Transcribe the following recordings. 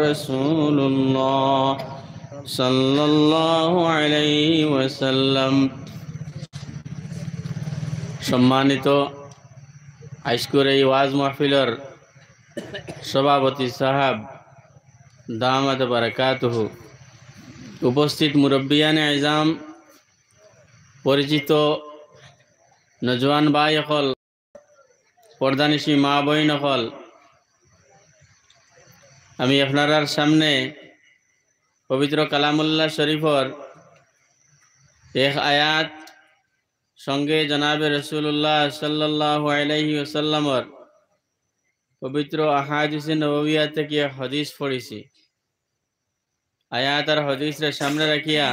রাসূলুল্লাহ সাল্লাল্লাহু আলাইহি ওয়াসাল্লাম। সম্মানিত আজকের এই ওয়াজ মাহফিলের সভাপতি সাহেব দামাত বারাকাতুহু, উপস্থিত মুরব্বিয়ানে আইজাম, পরিচিত নজওয়ান ভাই সকল, পর্দানিশী মা বইন সকল, আমি আপনার সামনে পবিত্র কালামুল্লাহ শরীফর এক আয়াত সঙ্গে জনাবে রাসূলুল্লাহ সাল্লাল্লাহু আলাইহি ওয়াসাল্লামর পবিত্র আহাদিসে নববিয়া থেকে হাদিস পড়েছি। আয়াত আর হাদিসের সামনে রাখিয়া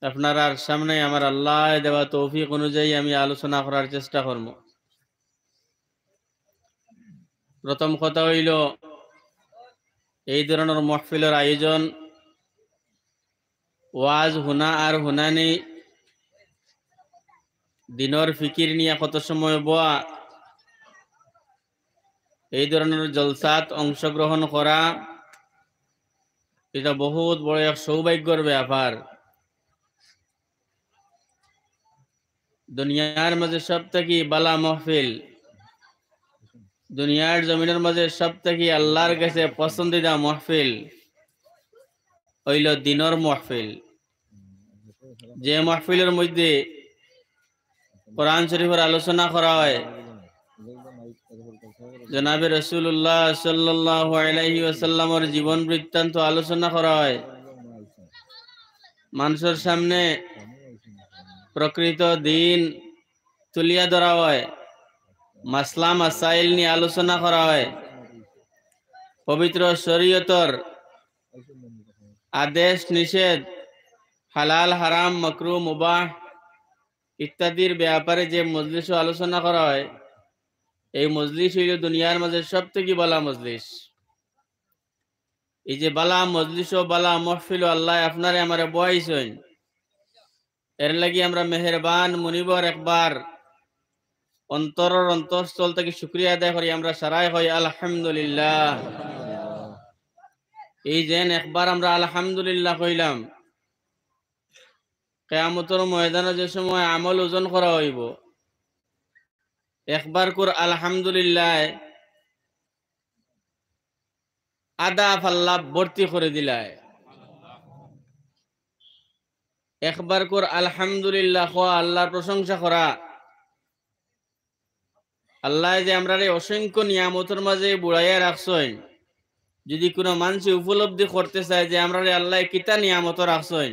আপনার সামনে আমার আল্লাহ দেওয়া তৌফিক অনুযায়ী আমি আলোচনা করার চেষ্টা করব। প্রথম কথা হইল, এই ধরনের মাহফিলের আয়োজন, ওয়াজ হুনা আর হুনানি, দিনের ফিকির নিয়ে কত সময় বোয়া, এই ধরনের জলসাত অংশগ্রহণ করা এটা বহুত বড় এক সৌভাগ্যের ব্যাপার। দুনিয়ার মাঝে সব থেকে বালা মাহফিল, দুনিয়ার জমিনের মাঝে সব থেকে আল্লাহর কাছে পছন্দিদা মাহফিল হইল দিনের মাহফিল। যে মাহফিলের মধ্যে কোরআন শরীফের আলোচনা করা হয়, জনাবে রাসূলুল্লাহ সাল্লাল্লাহু আলাইহি ওয়াসাল্লামের জীবন বৃত্তান্ত আলোচনা করা হয়, মানুষের সামনে প্রকৃত দিন তুলিয়া ধরা হয়, মাসলা মাসাইল নিয়ে আলোচনা করা হয়, পবিত্র শরীয়তর আদেশ নিষেধ, হালাল হারাম মাকরুহ মুবাহ ইত্যাদির ব্যাপারে যে মজলিস আলোচনা করা হয়, এই মজলিস হইল দুনিয়ার মাঝে সব থেকে বালা মজলিস। এই যে বালা মজলিস ও বালা মাহফিল আল্লাহ আপনারে আমারে বয়াইছেন, এর লাগি আমরা মেহেরবান মুনিবর একবার অন্তরের অন্তঃস্থল থেকে শুকরিয়া আদায় করি, আমরা সারাই হই আলহামদুলিল্লাহ। এই যেন একবার আমরা আলহামদুলিল্লাহ কইলাম, কিয়ামতের ময়দানে যে সময় আমল ওজন করা হইব, একবার কর আলহামদুলিল্লাহ আদা ফাল্লা ভর্তি করে দিলায়। একবার কর আলহামদুলিল্লাহ খোয়া, আল্লাহর প্রশংসা করা। আল্লাহ যে আমরা অসংখ্য নিয়ামতের মাঝে বুড়াইয়া রাখছেন, যদি কোনো মানুষ উপলব্ধি করতে চায় যে আমরা আল্লাহ কিতা নিয়ামত রাখছেন,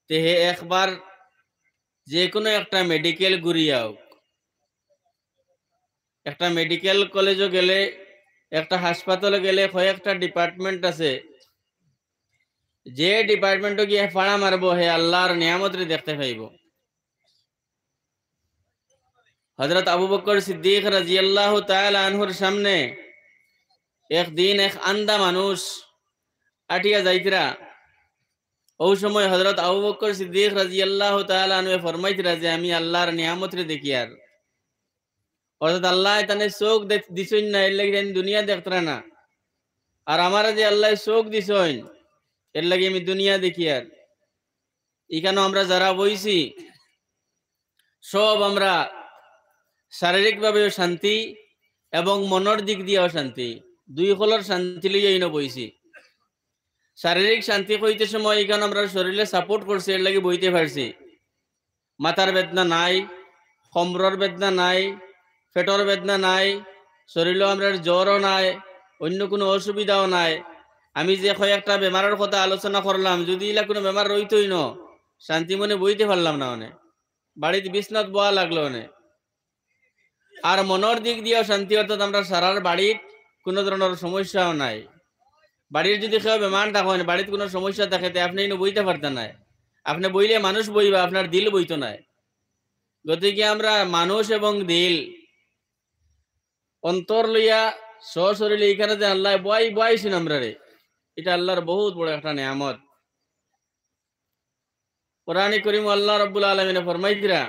তে হে একবার যে কোনো একটা মেডিকেল ঘুরিয়াও, একটা মেডিকেল কলেজে গেলে, একটা হাসপাতালে গেলে কয়েকটা ডিপার্টমেন্ট আছে, যে ডিপার্টমেন্টে গিয়ে ফাড়া মারবো হে আল্লাহর নিয়ামতরে দেখতে পাইব। হযরত আবু বকর সিদ্দিক রাদিয়াল্লাহু তাআলা আনহুর সামনে একদিন এক আন্দা মানুষ আটিয়া যাইতরা। ওই সময় হযরত আবু বকর সিদ্দিক রাদিয়াল্লাহু তাআলা আনহু ফরমাইতরা যে আমি আল্লাহর নিয়ামতরে দেখি। আর অর্থাৎ আল্লাহ তানে চোখ দিছেন না, এর লাগি দুনিয়া দেখতরা না, আর আমার যে আল্লাহ চোখ দিছেন এর লাগি আমি দুনিয়া দেখি। আর এখানে আমরা যারা বইছি সব আমরা শারীরিকভাবেও শান্তি এবং মনের দিক দিয়েও শান্তি, দুই হলর শান্তি লইয়াই না বইছি। শারীরিক শান্তি কইতে সময় এখানে আমরা শরীরে সাপোর্ট করছি, এর লাগি বইতে পারছি। মাথার বেদনা নাই, কমরের বেদনা নাই, পেটর বেদনা নাই, শরীরেও আমরা জ্বরও নাই, অন্য কোনো অসুবিধাও নাই। আমি যে কয়েকটা বেমারের কথা আলোচনা করলাম, যদি ইলা কোনো বেমার রইতই ন, শান্তি মনে বইতে পারলাম না, অনে বাড়িতে বিছনাত বোয়া লাগলো অনে। আর মনের দিক দিয়েও শান্তি, অর্থাৎ আমরা সারার বাড়ির কোনো ধরনের সমস্যাও নাই। বাড়ির যদি কেউ বেমার থাকেন, বাড়িতে কোনো সমস্যা থাকে, আপনি বইতে পারতেন না। আপনি বইলে মানুষ বইবা, আপনার দিল বইতো নাই। গতিকে আমরা মানুষ এবং দিল অন্তর লইয়া সশরীরে এইখানে যে আল্লাহ বয়াইছেন আমরা রে, এটা আল্লাহর বহুত বড় একটা নিয়ামত। কোরআনে কারীম আল্লাহ রাব্বুল আলামিন ফরমাইতরা,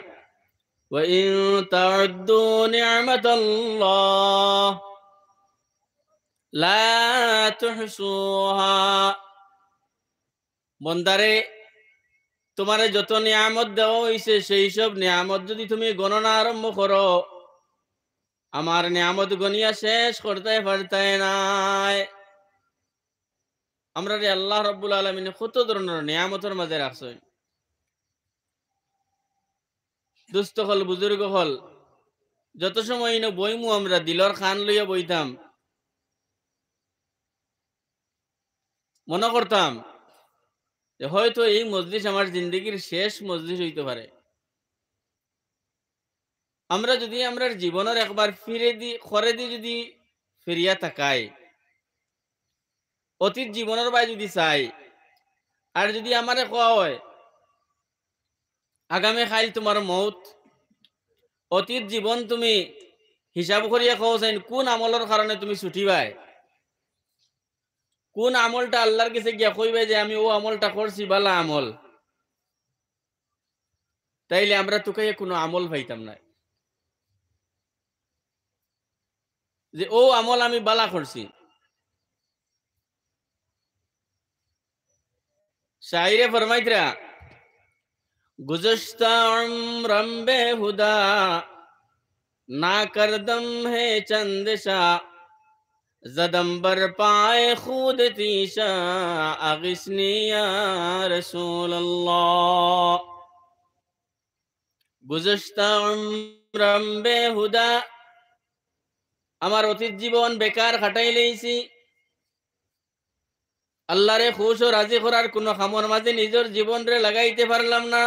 ওয়া ইন তাউদ্দু নি'মাতাল্লাহ লা তুহসুহা। বন্দারে, তোমারে যত নিয়ামত দেওয়া হইছে সেই সব নিয়ামত যদি তুমি গণনা আরম্ভ করো, আমার নিয়ামত গনিয়া শেষ করতে পারতে নাই। আমরা রে আল্লাহ রাব্বুল আলামিন কত ধরনের নিয়ামতের মাঝে রাখছেন। দুস্থ হল, বুজুর্গ হল, যত সময় না বইমু আমরা দিলর খান লইয়া বইতাম, মনে করতাম যে হয়তো এই মজলিস আমার জিন্দগির শেষ মজলিস হইতে পারে। আমরা যদি আমরা জীবনের একবার যদি ফিরিয়া তাকাই, অতীত জীবনের বাই যদি চাই, আর যদি আমারে কোয়া হয় আগামী কাল তোমার মৌত, অতীত জীবন তুমি হিসাব করিয়া খাও চাইন কোন আমলের কারণে তুমি ছুটিবাই, কোন আমলটা আল্লাহর কাছে গিয়া কইবে যে আমি ও আমলটা করছি বালা আমল, তাইলে আমরা তোকে কোনো আমল পাইতাম না যে ও আমল আমি বালা করছি। শাইরে ফরমাইতরা, गुज़श्ता उम्रम बेहुदा ना करदम है चंदशा जदम बर पाए खुद तीशा अगिस्नी या रसूल अल्लाह। गुज़श्ता उम्रम बेहुदा, আমার অতীত জীবন বেকার কাটাই লইছি, আল্লাহরে খুশ ও রাজি করার কোন কামর মাঝে নিজের জীবন রে লাগাইতে পারলাম না।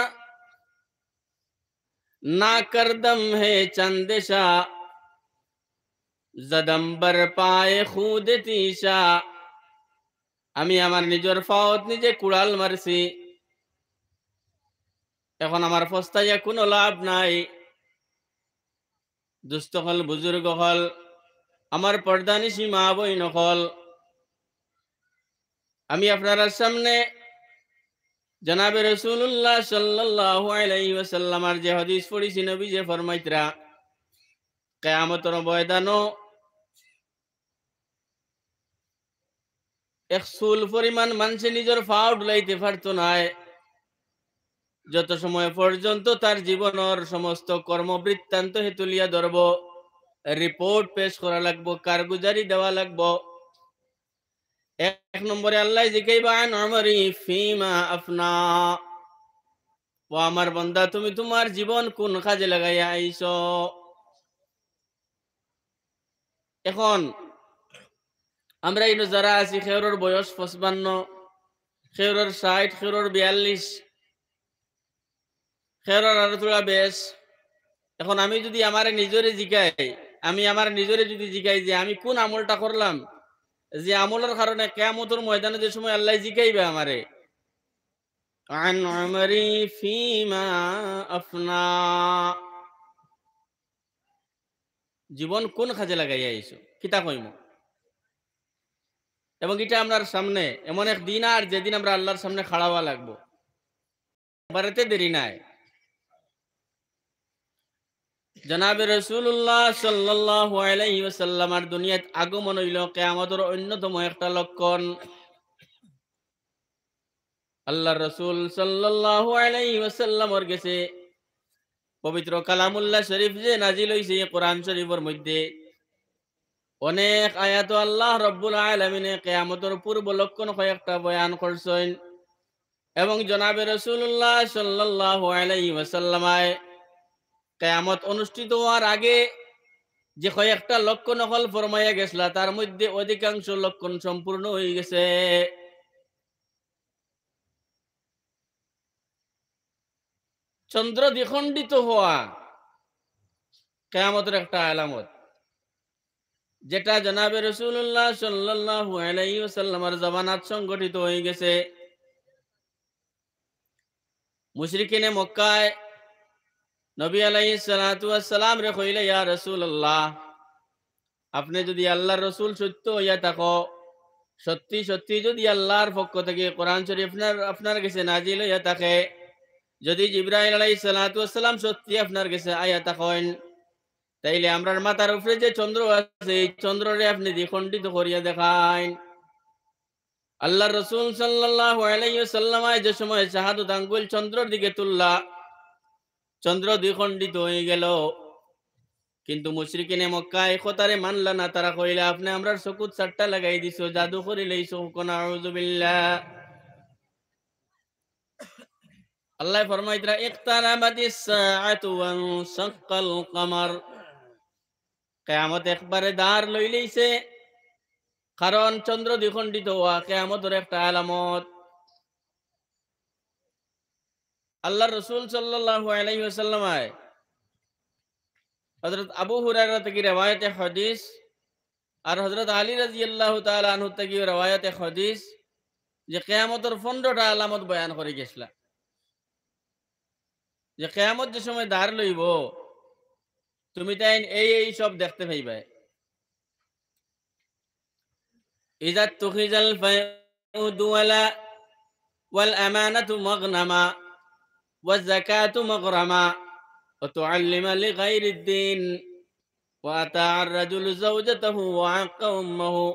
না করদম হে চন্দেশা জদম্বর পায়ে খুদ তিশা, আমি আমার নিজের ফাওত নিজে কুড়াল মারছি, এখন আমার ফস্তাইয়া কোনো লাভ নাই। দুস্থ হল, বুজুর্গ হল, আমার পর্দানিশী মা বইন হল, আমি আপনার সামনে জনাবে রাসূলুল্লাহ সাল্লাল্লাহু আলাইহি ওয়াসাল্লামের যে হাদিস পড়েছি, নবী যে ফরমাইতরা কিয়ামতের ময়দানো এক চুল পরিমাণ মানুষ নিজের ফাও ডুলাইতে পারতো না, যত সময় পর্যন্ত তার জীবনের সমস্ত কর্মবৃত্তান্ত হে তুলিয়া ধরব, রিপোর্ট পেশ করা লাগবো, কারগুজারি দেওয়া লাগবো। এক নম্বরে আল্লাহ জিজ্ঞাসা আন উমরি ফিমা আফনা, ও আমার বান্দা তুমি তোমার জীবন কোন কাজে লাগাইয়া আইছো। এখন আমরা এই যারা আছি, খেউরের বয়স 55, খেউরের 60, খেউরের 42, খেউরের আরো তোলা বেশ। এখন আমি যদি আমার নিজরে জিগাই, আমি আমার নিজরে যদি জিগাই যে আমি কোন আমলটা করলাম, যে আমলের কারণে কিয়ামতের ময়দানে যে সময় আল্লাহ জিগাইবে আমারে আন উমরি ফিমা আফনা, জীবন কোন কাজে লাগাইয়া আইছো, কিতা কইম। এবং এটা আপনার সামনে এমন এক দিন, আর যেদিন আমরা আল্লাহর সামনে খাড়া হওয়া লাগবো, বারেতে দেরি নাই। জনাবে রাসূলুল্লাহ সাল্লাল্লাহু আলাইহি ওয়াসাল্লামের দুনিয়াত আগমন হইল কিয়ামতের অন্যতম একটা লক্ষণ। আল্লাহর রাসূল সাল্লাল্লাহু আলাইহি ওয়াসাল্লামের কাছে পবিত্র কালামুল্লাহ শরীফ যে নাজিল হইছে, কোরআন শরীফের মধ্যে অনেক আয়াত আল্লাহ রাব্বুল আলামিনে কিয়ামতের পূর্ব লক্ষণ কয়েকটা বয়ান করছেন, এবং জনাবে রাসূলুল্লাহ সাল্লাল্লাহু আলাইহি ওয়াসাল্লামায় কিয়ামত অনুষ্ঠিত হওয়ার আগে যে কয়েকটা লক্ষণ নকল ফরমাইয়া গেছলা, তার মধ্যে অধিকাংশ লক্ষণ সম্পূর্ণ হয়ে গেছে। চন্দ্র দ্বিখণ্ডিত হওয়া কিয়ামতের একটা আলামত, যেটা জনাবে রাসূলুল্লাহ সাল্লাল্লাহু আলাইহি ওয়াসাল্লামের জামানাত সংগঠিত হয়ে গেছে। মুশরিকিনে মক্কায় নবী আলাইহিস সালাতু ওয়াস সালাম রে কইলে, ইয়া রাসূলুল্লাহ, আপনি যদি আল্লাহর রাসূল সত্য হইয়া থাকো, সত্যি সত্যি যদি আল্লাহর পক্ষ থেকে কোরআন শরীফ আপনার কাছে নাজিল হইয়া থাকে, যদি জিবরাইল আলাইহিস সালাতু ওয়াস সালাম সত্যি আপনার কাছে আয়া থাকেন, তাইলে আমরার মাথার উপরে যে চন্দ্র আছে এই চন্দ্ররে আপনি দ্বিখণ্ডিত করিয়া দেখাইন। আল্লাহ রসুল সাল্লাল্লাহু আলাইহি ওয়াসাল্লাম যে সময় শাহাদাত আঙ্গুল চন্দ্রের দিকে তুললা, চন্দ্র দ্বিখণ্ডিত হয়ে গেল। কিন্তু মুশরিকিনে মক্কা এই কথারে মানলা না। তারা কইলা আপনি আমরার চকুত চারটা লাগাই দিছো, জাদু করিলেই চোখ। নাউযু বিল্লাহ। আল্লাহ ফরমাইতরা ইকতারাবাতিস সাআতু ওয়ানশাক্কাল কমার, কিয়ামত একবারে দ্বার লইলেইছে। কারণ চন্দ্র দ্বিখণ্ডিত হওয়া কিয়ামতের একটা আলামত। আল্লাহ রাসূল সাল্লাল্লাহু আলাইহি ওয়াসাল্লাম হযরত আবু হুরায়রা থেকে রওয়ায়াতে হাদিস আর হযরত আলী রাদিয়াল্লাহু তাআলা আনহু থেকে রওয়ায়াতে হাদিস যে কিয়ামতের 15টা আলামত বয়ান করে গেছলা। যে কিয়ামত যে সময় দ্বার লইব তুমি তাই এই সব দেখতে পাইবে। ইযা তুখিজাল ফায়ুদু ওয়াল আমানাতু মাগনামা ওয়াজ যাকাতু মাগরামা ওয়া তুআল্লিমা লিগাইরিদ দ্বীন ওয়া আতাআ আর-রাজুলু যাওজাতাহু ওয়া আক্কা উম্মাহু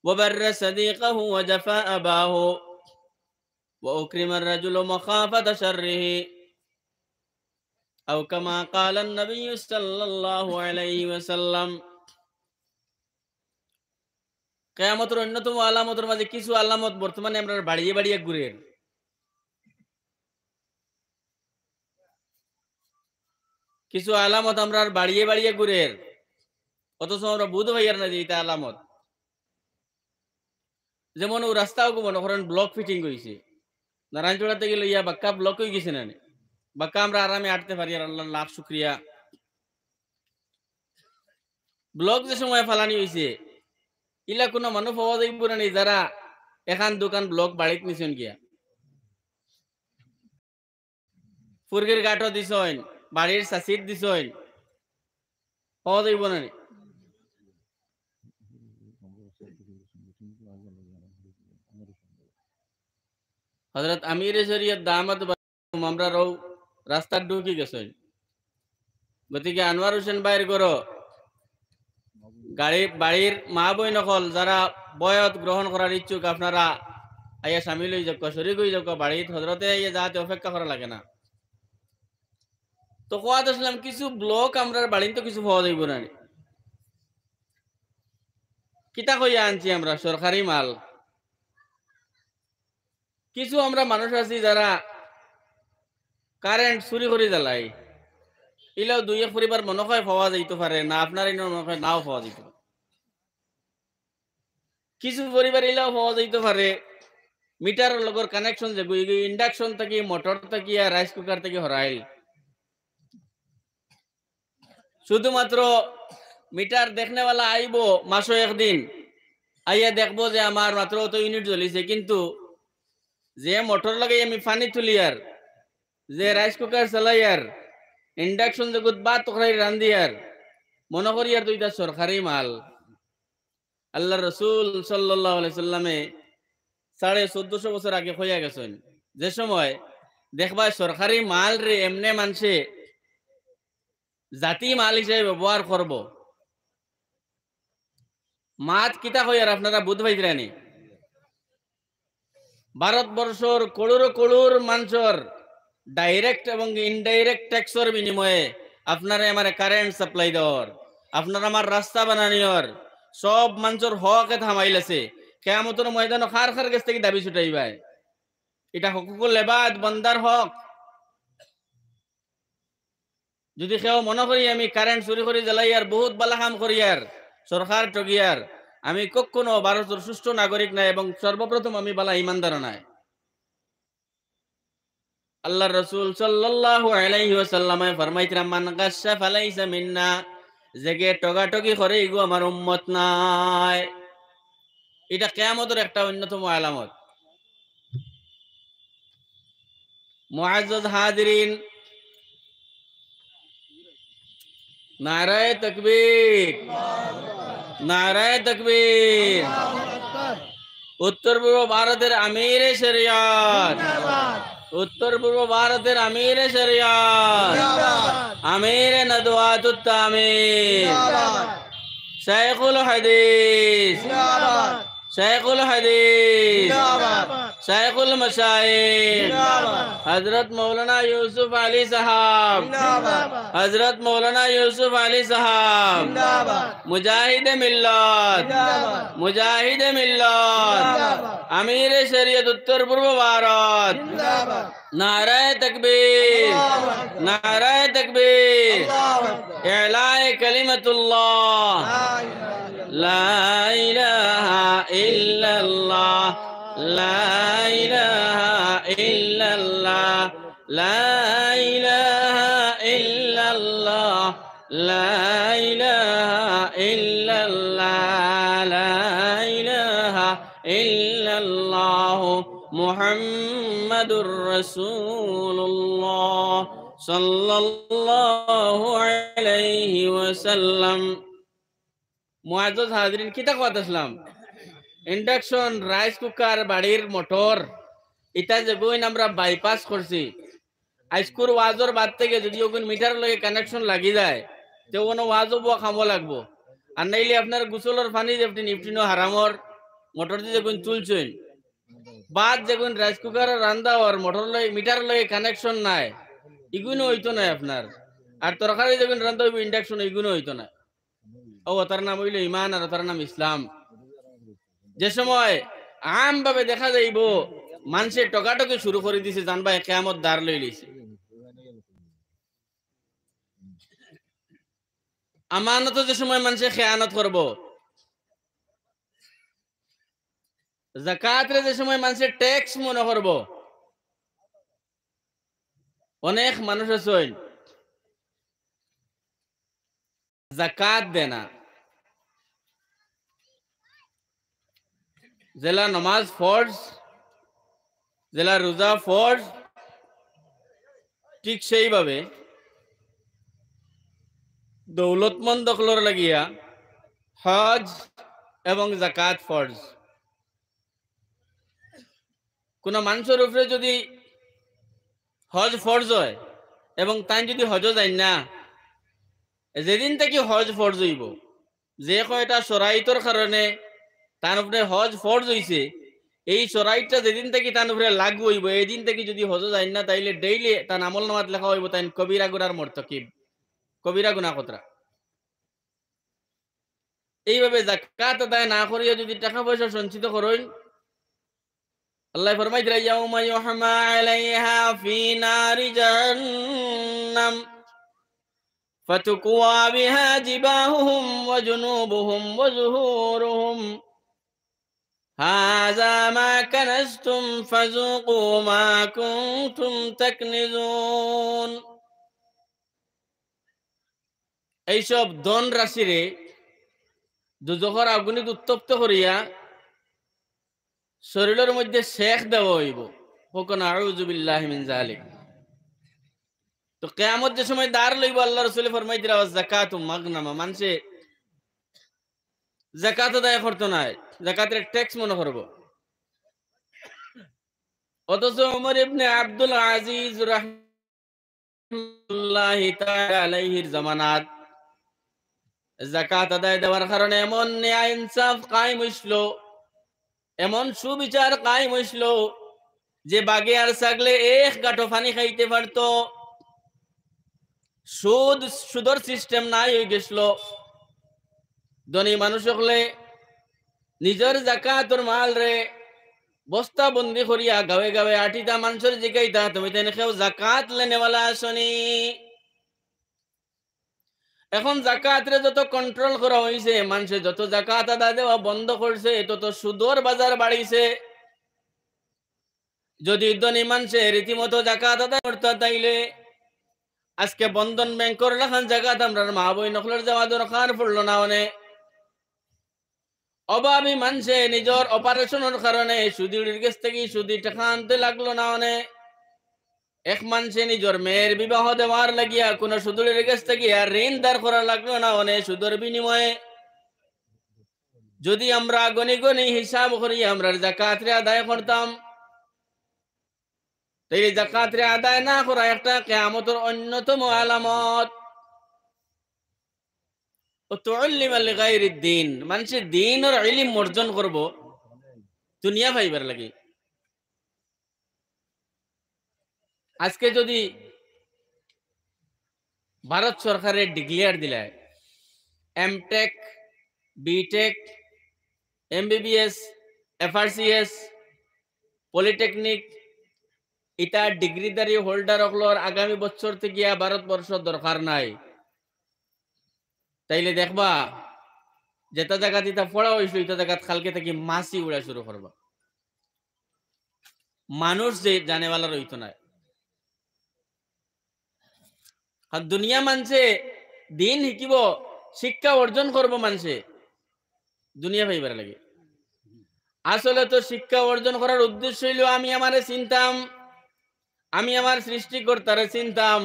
ওয়া বাররা সাদীকাহু ওয়া জাফা আবাহু ওয়া উকরিমা আর-রাজুলু মাখাফাতা শাররিহি আও কামা ক্বালা an-নাবিয়্যু সাল্লাল্লাহু আলাইহি ওয়াসাল্লাম। কিয়ামতের অন্যতম আলামতের মাঝে কিছু আলামত বর্তমানে আমরা বাড়িয়ে বাড়িয়ে ঘুরে। কিছু আলামত আমরা বাড়িয়ে বাড়িয়ে ঘুরে, অথচ আমরা বুঝতে পাইয়ার না যে এটা আলামত। যেমন ও রাস্তাও মনে করেন ব্লক ফিটিং হয়েছে, নারায়ণচূড়া থেকে লইয়া বাক্কা ব্লক হয়ে গেছে না, বাক্কা আমরা আরামে আটতে পারি। আর আল্লাহ লাখ শুক্রিয়া। ব্লক যে সময় ফালানি হয়েছে ইলা কোনো মানুষ পাওয়া যাইব না যারা এখান দোকান ব্লক বাড়িত নিছেন গিয়া। ফুরগির গাঠও দিছেন, বাড়ির সাসির দিছেন, পাওয়া যাইব না। হযরত আমির শরীয়ত দামাত আমরা রাস্তার ঢুকি গেছেন। গতিকে আনোয়ার হোসেন ভাইয়ের ঘর বাড়ির মা বই নকল যারা বয়ত গ্রহণ করার ইচ্ছুক আপনারা আইয়া সামিল হয়ে যাক, শরীক হয়ে যাক বাড়িত। হজরতে যাতে অপেক্ষা করা লাগে না। তো কোয়া আসলাম কিছু ব্লক আমরা বাড়িতে কিছু পাওয়া যাইব না। কিতা কইয়া আনছি আমরা সরকারি মাল। কিছু আমরা মানুষ আছি যারা কারেন্ট চুরি করে জ্বালাই, ইলাও দুই এক পরিবার মনে হয় পাওয়া যাইতে পারে না, আপনার মনে হয় নাও পাওয়া যাইতে পারে। কিছু পরিবার ইলাও পাওয়া যাইতে পারে মিটারের লগর কানেকশন যে ইন্ডাকশন থেকে, মোটর থেকে, রাইস কুকার থেকে হরাইল। শুধুমাত্র মিটার দেখনেওয়ালা আইব মাসে একদিন, আইয়া দেখবো যে আমার মাত্র অত ইউনিট জ্বলিছে, কিন্তু যে মোটর লাগাই আমি পানি তুলি আর যে রাইস কুকার চালাই আর ইন্ডাকশন জগৎ বা তখরাই রান্ধি আর মনে করি আর দুইটা সরকারি মাল। আল্লাহ রসুল সাল্লাল্লাহু আলাইহি সাল্লামে 1450 বছর আগে হইয়া গেছেন যে সময় দেখবা সরকারি মাল রে এমনে মানছে জাতি মাল হিসেবে ব্যবহার করব। মাত কিতা হইয়ার আপনারা বুঝ পাইছিলেন। ভারতবর্ষর করোড় করোড় মানুষের ডাইরেক্ট এবং ইনডাইরেক্ট ট্যাক্সের বিনিময়ে আপনারা আমার কারেন্ট সাপ্লাই দেওয়ার, আপনারা আমার রাস্তা বানানিওর সব মানুষের হকে থামাইলেছে। কিয়ামতের ময়দানে খার খার কাছ থেকে দাবি ছুটাইবাই। এটা হকুকুল ইবাদ, বান্দার হক। যদি কেউ মনে করি আমি কারেন্ট চুরি করে জ্বালাই আর বহুত বালা কাম করি আর সরকার ঠগিয়ার, আমি কখনো ভারতের সুষ্ঠু নাগরিক নাই এবং সর্বপ্রথম আমি বালা ইমানদার নাই। আল্লাহ রাসূল সাল্লাল্লাহু আলাইহি ওয়াসাল্লাম ফরমাইতরা মান গাশা ফালাইসা মিন্না, জেগে টগাটগি করে ইগো আমার উম্মত নাই। এটা কিয়ামতের একটা অন্যতম আলামত। মুআজ্জাজ হাজিরিন, নারায়ে তাকবীর, নারায়ে তাকবীর। উত্তর পূর্ব ভারতের আমিরে শরিয়ত উত্তর পূর্ব ভারতের আমির শরিয়াত, আমির নদওয়াতুত তামিল, শাইখুল হাদিস, শাইখুল হাদিস, শাইখুল মাশায়েখ হযরত মৌলানা ইউসুফ আলী সাহাব, হযরত মৌলানা ইউসুফ আলী সাহাব, মুজাহিদ মিল্লাত, মুজাহিদ মিল্লাত, আমির শরিয়ত উত্তর পূর্ব ভারত। নারায়ে তাকবীর, নারায়ে তাকবীর, ইলায়ে কালিমাতুল্লাহ, লা ইলাহা ইল্লাল্লাহ, লা ইলাহা ইল্লাল্লাহ, লা ইলাহা ইল্লাল্লাহ, লা ইলাহা ইল্লাল্লাহ, লা ইলাহা ইল্লাল্লাহ, মুহাম্মাদুর রাসূলুল্লাহ সাল্লাল্লাহু আলাইহি ওয়াসাল্লাম। মুআজ্জাজ হাজরিন, কিতা কথা আসলাম, ইন্ডাকশন রাইস কুকার, বাড়ির মোটর, এটা যে গইন আমরা বাইপাস করছি। আজকুর ওয়াজর বাদ থেকে যদি ওগুন মিটার লগে কানেকশন লাগি যায় তো কোনো ওয়াজও বুয়া খামো লাগবো। আর নাইলে আপনার গোসলের পানি যেমনি নিপটিনো হারামর মোটর দিয়ে যেগুন তুলছেন, বাদ যেগুন রাইস কুকার রান্দা আর মোটর লগে মিটার লগে কানেকশন নাই, এগুলো হইতো না আপনার। আর তরকারি যেগুন রান্দা হইব ইন্ডাকশন, এগুলো হইতো না। ও তার নাম হইল ইমান আর তার নাম ইসলাম। যে সময় আম ভাবে দেখা যাইব মানুষের টকাটকি শুরু করে দিছে, জানবা কিয়ামত দ্বার লই লইছে। আমানত যে সময় মানুষে খেয়ানত করব, যাকাত রে যে সময় মানুষের ট্যাক্স মনে করব। অনেক মানুষ আছেন যাকাত দেনা, জেলা নমাজ ফরজ, জেলা রোজা ফরজ, ঠিক সেইভাবে দৌলতমন্দ দখলর লাগিয়া হজ এবং যাকাত ফরজ। কোন মানুষের উপরে যদি হজ ফরজ হয় এবং তাই যদি হজ যায় না, যেদিন থেকে হজ ফরজ হইব, যে কয়টা শরাইতর কারণে তার উপরে হজ ফরজ হইছে, এই শরাইতটা যেদিন থেকে তার উপরে লাগু হইব, এই দিন থেকে যদি হজ যায় না, তাইলে ডেইলি তার আমল নামাত লেখা হইব তাই কবিরা গুনার মর্তকিব, কবিরা গুনাহ কতরা। এইভাবে যাকাত আদায় না করিয়া যদি টাকা পয়সা সঞ্চিত করেন, আল্লাহ ফরমাইছে ইয়াউমা ইউহমা আলাইহা ফি নারি জাহান্নাম ফাতুকওয়া বিহা জিবাহুহুম ওয়া জুনুবুহুম ওয়া যুহুরুহুম হাযা মা কানাজতুম ফাযুকু মা কুনতুম তাকনিজুন। এইসব ধন রাশিরে দুজখর আগুনে উত্তপ্ত করিয়া শরীরের মধ্যে শেখ দেওয়া হইব। হুকুন আউযু বিল্লাহি মিন যালিক। তো কিয়ামত যে সময় দাঁড় লইব, আল্লাহ রাসূল ফরমাইতে যাকাতু মাগনামা, মানুষে যাকাত আদায় করতো না, যাকাতের ট্যাক্স মনে করব। অথচ ওমর ইবনে আব্দুল আজিজ রাহমাতুল্লাহি তাআলা আলাইহির জামানাত যাকাত আদায় দেওয়ার কারণে এমন ন্যায় ইনসাফ কায়েম হইছিল, এমন সুবিচার কায়েম হইছিল যে বাগে আর ছাগলে এক গাঁটো পানি খাইতে পারত। সুদর সিস্টেম নাই হয়ে গেছিল। ধনী মানুষ হলে নিজের যাকাতর মাল রে বস্তা বন্দি করিয়া গাঁৱে গাঁৱে আটিতা মানুষের জিগাইতা, তুমি তেনে কেউ যাকাত লেনেওয়ালা আসনি। এখন যাকাত রে যত কন্ট্রোল করা হয়েছে, মানুষে যত যাকাত আদায় দেওয়া বন্ধ করছে, তত সুদর বাজার বাড়িছে। যদি ধনী মানুষে রীতিমতো যাকাত আদায় করতে, তাইলে আজকে বন্ধন ব্যাংকের লেখান জায়গাত আমরা মা বই নকলের যাওয়া দরকার পড়লো না। অনেক অভাবী মানুষে নিজের অপারেশনের কারণে সুদির কাছ থেকে সুদি টাকা আনতে লাগলো না। অনেক এক মানুষে নিজের মেয়ের বিবাহ দেওয়ার লাগিয়া কোন সুদুরের কাছ থেকে আর ঋণ দাঁড় করা লাগলো না। অনেক সুদের বিনিময়ে যদি আমরা গনি গনি হিসাব করি আমরা যাকাত আদায় করতাম, তাই যাকাত রে আদায় না করা একটা কিয়ামতের অন্যতম আলামত। ও তুআল্লিমা লিগাইরিদ দ্বীন, মানুষে দ্বীনের ইলম অর্জন করব দুনিয়া পাইবার লাগি। আজকে যদি ভারত সরকারের ডিক্লেয়ার দিলায় MTech, BTech, MBBS, FRCS, polytechnic ইটা ডিগ্রিধারী হোল্ডার হকলর আগামী বছর থেকে ভারতবর্ষ দরকার নাই, তাইলে দেখবা যেটা জায়গাত ইটা পড়া হয়েছিল ইটা জায়গাত কালকে থেকে মাছি উড়া শুরু করবা। মানুষ যে জানেওয়ালা রইত না। আর দুনিয়া মানছে দিন শিকিব, শিক্ষা অর্জন করব মানুষে দুনিয়া পাইবার লাগে। আসলে তো শিক্ষা অর্জন করার উদ্দেশ্য হইল আমি আমারে চিনতাম, আমি আমার সৃষ্টিকর্তারে চিনতাম,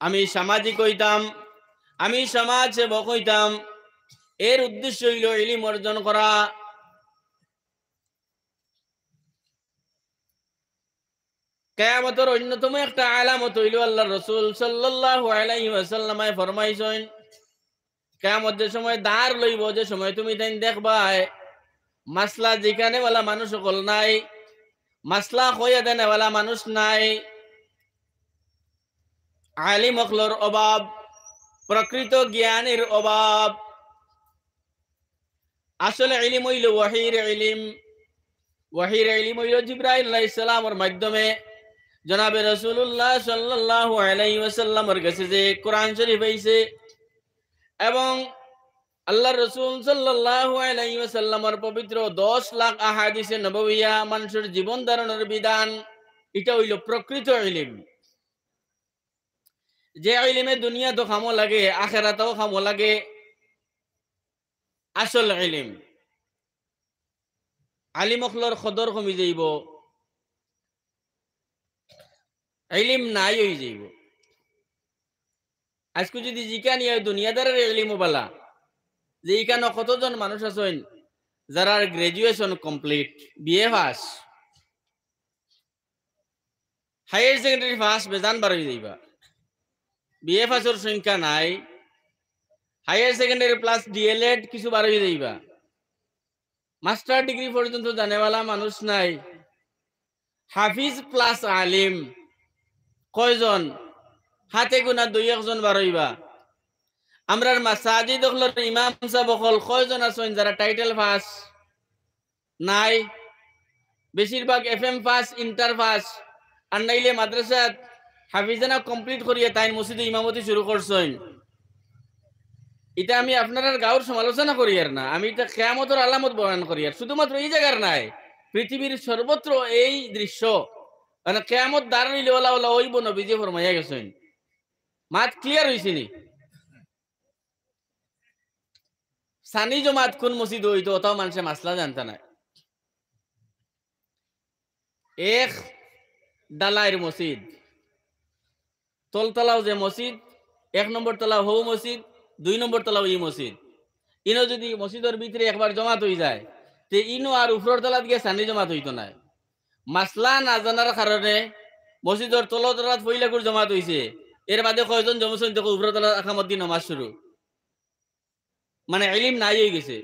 আমি সামাজিক হইতাম, আমি সমাজ সেবক হইতাম। এর উদ্দেশ্য হইল ইলম অর্জন করা। কিয়ামতের অন্যতম একটা আলামত হইল আল্লাহর রাসূল সাল্লাল্লাহু আলাইহি ওয়াসাল্লাম ফরমাইছেন, কিয়ামতের সময় দ্বার লইব, যে সময় তুমি তাই দেখবাই মাসলা যেখানে ওয়ালা মানুষ সকল নাই, মাসলা হইয়া দেনে ওয়ালা মানুষ নাই, আলিম অকলর অভাব, প্রকৃত জ্ঞানের অভাব। আসলে ইলম হইল ওয়াহির ইলম। ওয়াহির ইলম হইল জিবরাইল আলাইহিস সালামের মাধ্যমে জনাবে রাসূলুল্লাহ সাল্লাল্লাহু আলাইহি ওয়াসাল্লামের কাছে যে কোরআন শরীফ আইছে এবং আল্লাহর রাসূল সাল্লাল্লাহু আলাইহি ওয়াসাল্লামের পবিত্র 10 লাখ আহাদিসে নববিয়া মানুষের জীবন ধারণের বিধান, এটা হইল প্রকৃত ইলম। যে ইলমে দুনিয়া তো খামো লাগে, আখিরাতেও খামো লাগে, আসল ইলম। আলিম অখলর খদর কমি যাইব, ইলম নাই হয়ে যাইব। আজকে যদি জিকা নিয়ে দুনিয়াদারের ইলম বালা, যে এখানে কতজন মানুষ আছেন যারা graduation complete, BA pass, higher secondary pass বেজান বার হয়ে যাইবা। বিএ পাসের সংখ্যা নাই, হায়ার সেকেন্ডারি প্লাস ডিএলএড কিছু বার হয়ে যাইবা। মাস্টার ডিগ্রি পর্যন্ত জানেওয়ালা মানুষ নাই। হাফিজ প্লাস আলিম কয়জন? হাতে গোনা 2-1 জন বার হইবা। আমরার মাসাজিদ হলর ইমাম সাহেব হল কয়জন আছেন যারা টাইটেল পাস? নাই। বেশিরভাগ এফএম পাস, ইন্টার পাস, আর নাইলে মাদ্রাসাত হাফিজানা কমপ্লিট করিয়ে তাই মসজিদে ইমামতি শুরু করছেন। এটা আমি আপনার গাঁর সমালোচনা করি আর না, আমি এটা কিয়ামতের আলামত বর্ণনা করি। আর শুধুমাত্র এই জায়গার নাই, পৃথিবীর সর্বত্র এই দৃশ্য, মানে কিয়ামত দাঁড়াইলে ওলা ওলা ওইব নবীজি ফরমাইয়া গেছেন। মাত ক্লিয়ার হইছে নি? সানি জমাত কোন মসজিদ হইতো ওটাও মানুষের মাসলা জানতে নাই। এক ডালাইয়ের মসজিদ, তলতলাও যে মসজিদ, 1 নম্বর তলা হৌ মসজিদ, 2 নম্বর তলাও ই মসজিদ। ইনো যদি মসজিদের ভিতরে একবার জমাত হয়ে যায়, তে ইনো আর উপরের তলাত গিয়ে সানি জমাত হইতো না। মাসলা না জানার কারণে মসজিদের তলাত ফইলাকুর জমাত হইছে, এর বাদে কয়জন জমছেন দেখো উপরের তলা আখামত দিন নামাজ শুরু, মানে ইলিম নাই হয়ে গেছে।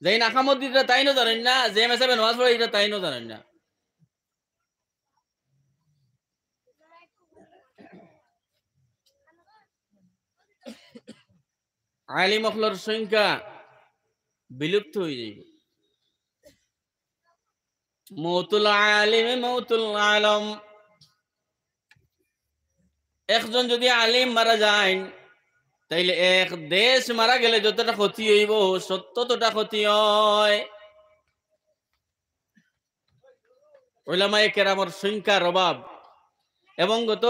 যাই না আখামত দিতে তাইনও জানেন না, যে মেসাবে নামাজ পড়ে এটা তাইনও জানেন না। আলিম অখলর সংখ্যা বিলুপ্ত হয়ে যাইব। মৌতুল আলিম মৌতুল আলম। একজন যদি আলিম মারা যায়, তাইলে এক দেশ মারা গেলে যতটা ক্ষতি হইব 70টা ক্ষতি হয়। উলামায়ে কেরামের সংখ্যার অভাব এবং গত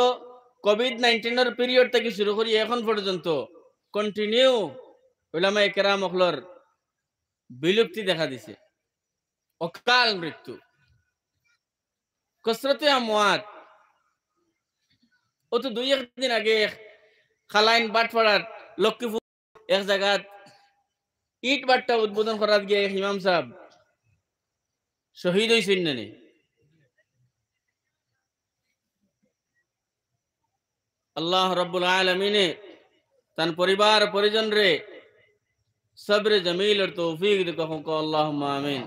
কোভিড-19 পিরিয়ড থেকে শুরু করি এখন পর্যন্ত কন্টিনিউ উলামায়ে কেরাম অখলর বিলুপ্তি দেখা দিছে। অকাল মৃত্যু, কসরতে আমওয়াত। ও তো 2-1 দিন আগে খালাইন বাটপাড়ার লক্ষ্মীপুর এক জায়গাত ইট বাট্টা উদ্বোধন করার গিয়ে ইমাম সাহেব শহীদ হয়েছেন না নি? আল্লাহ রব্বুল আলমিনে তান পরিবার পরিজন রে সবরে জমিলের তৌফিক দেখুন আল্লাহুম্মা আমিন।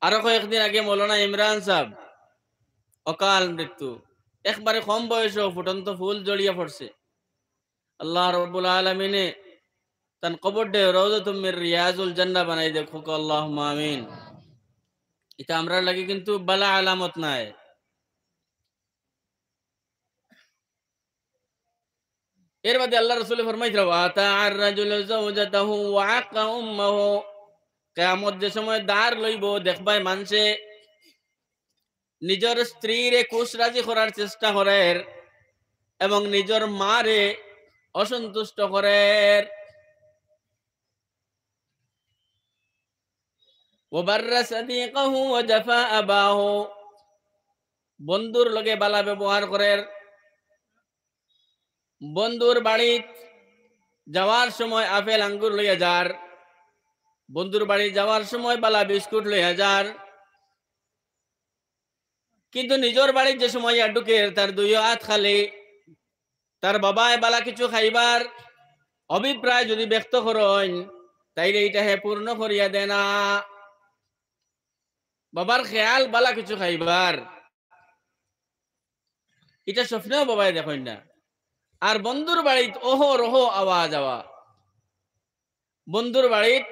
আরো কয়েকদিন আগে মৌলানা ইমরান সাহেব অকাল মৃত্যু, একবারে কম বয়সে ফুটন্ত ফুল জড়িয়ে পড়ছে। আল্লাহ রব্বুল আলমিনে তান কবর ডে রওজাতুম মির রিয়াজুল জান্নাহ বানাই দেখুন আল্লাহুম্মা আমিন। এটা আমরা লাগে কিন্তু বালা আলামত নাই। এর মধ্যে আল্লাহ রাসূল ফরমাইছিল ওয়াতা আর রাজুলু যাওজাতাহু ওয়া আকা উম্মাহু, কিয়ামত যে সময় দাঁড় লইব দেখবাই মানুষে নিজের স্ত্রীরে কুশরাজি করার চেষ্টা করে এবং নিজের মারে অসন্তুষ্ট করে। ওয়াবাররা সাদিকাহু ওয়া জাফা আবাহু, বন্ধুর লগে বালা ব্যবহার করে, বন্ধুর বাড়ি যাওয়ার সময় আপেল আঙ্গুর লইয়া যার, বন্ধুর বাড়ি যাওয়ার সময় বালা বিস্কুট লইয়া যার, কিন্তু নিজের বাড়ির যে সময় ঢুকে তার দুই হাত খালি। তার বাবায় বালা কিছু খাইবার অভিপ্রায় যদি ব্যক্ত করেন তাইলে এটা হে পূর্ণ করিয়া দেয় না। বাবার খেয়াল বালা কিছু খাইবার, এটা স্বপ্নেও বাবাই দেখেন না। আর বন্ধুর বাড়িত ওহো রহো আওয়াজ আওয়া, বন্ধুর বাড়িত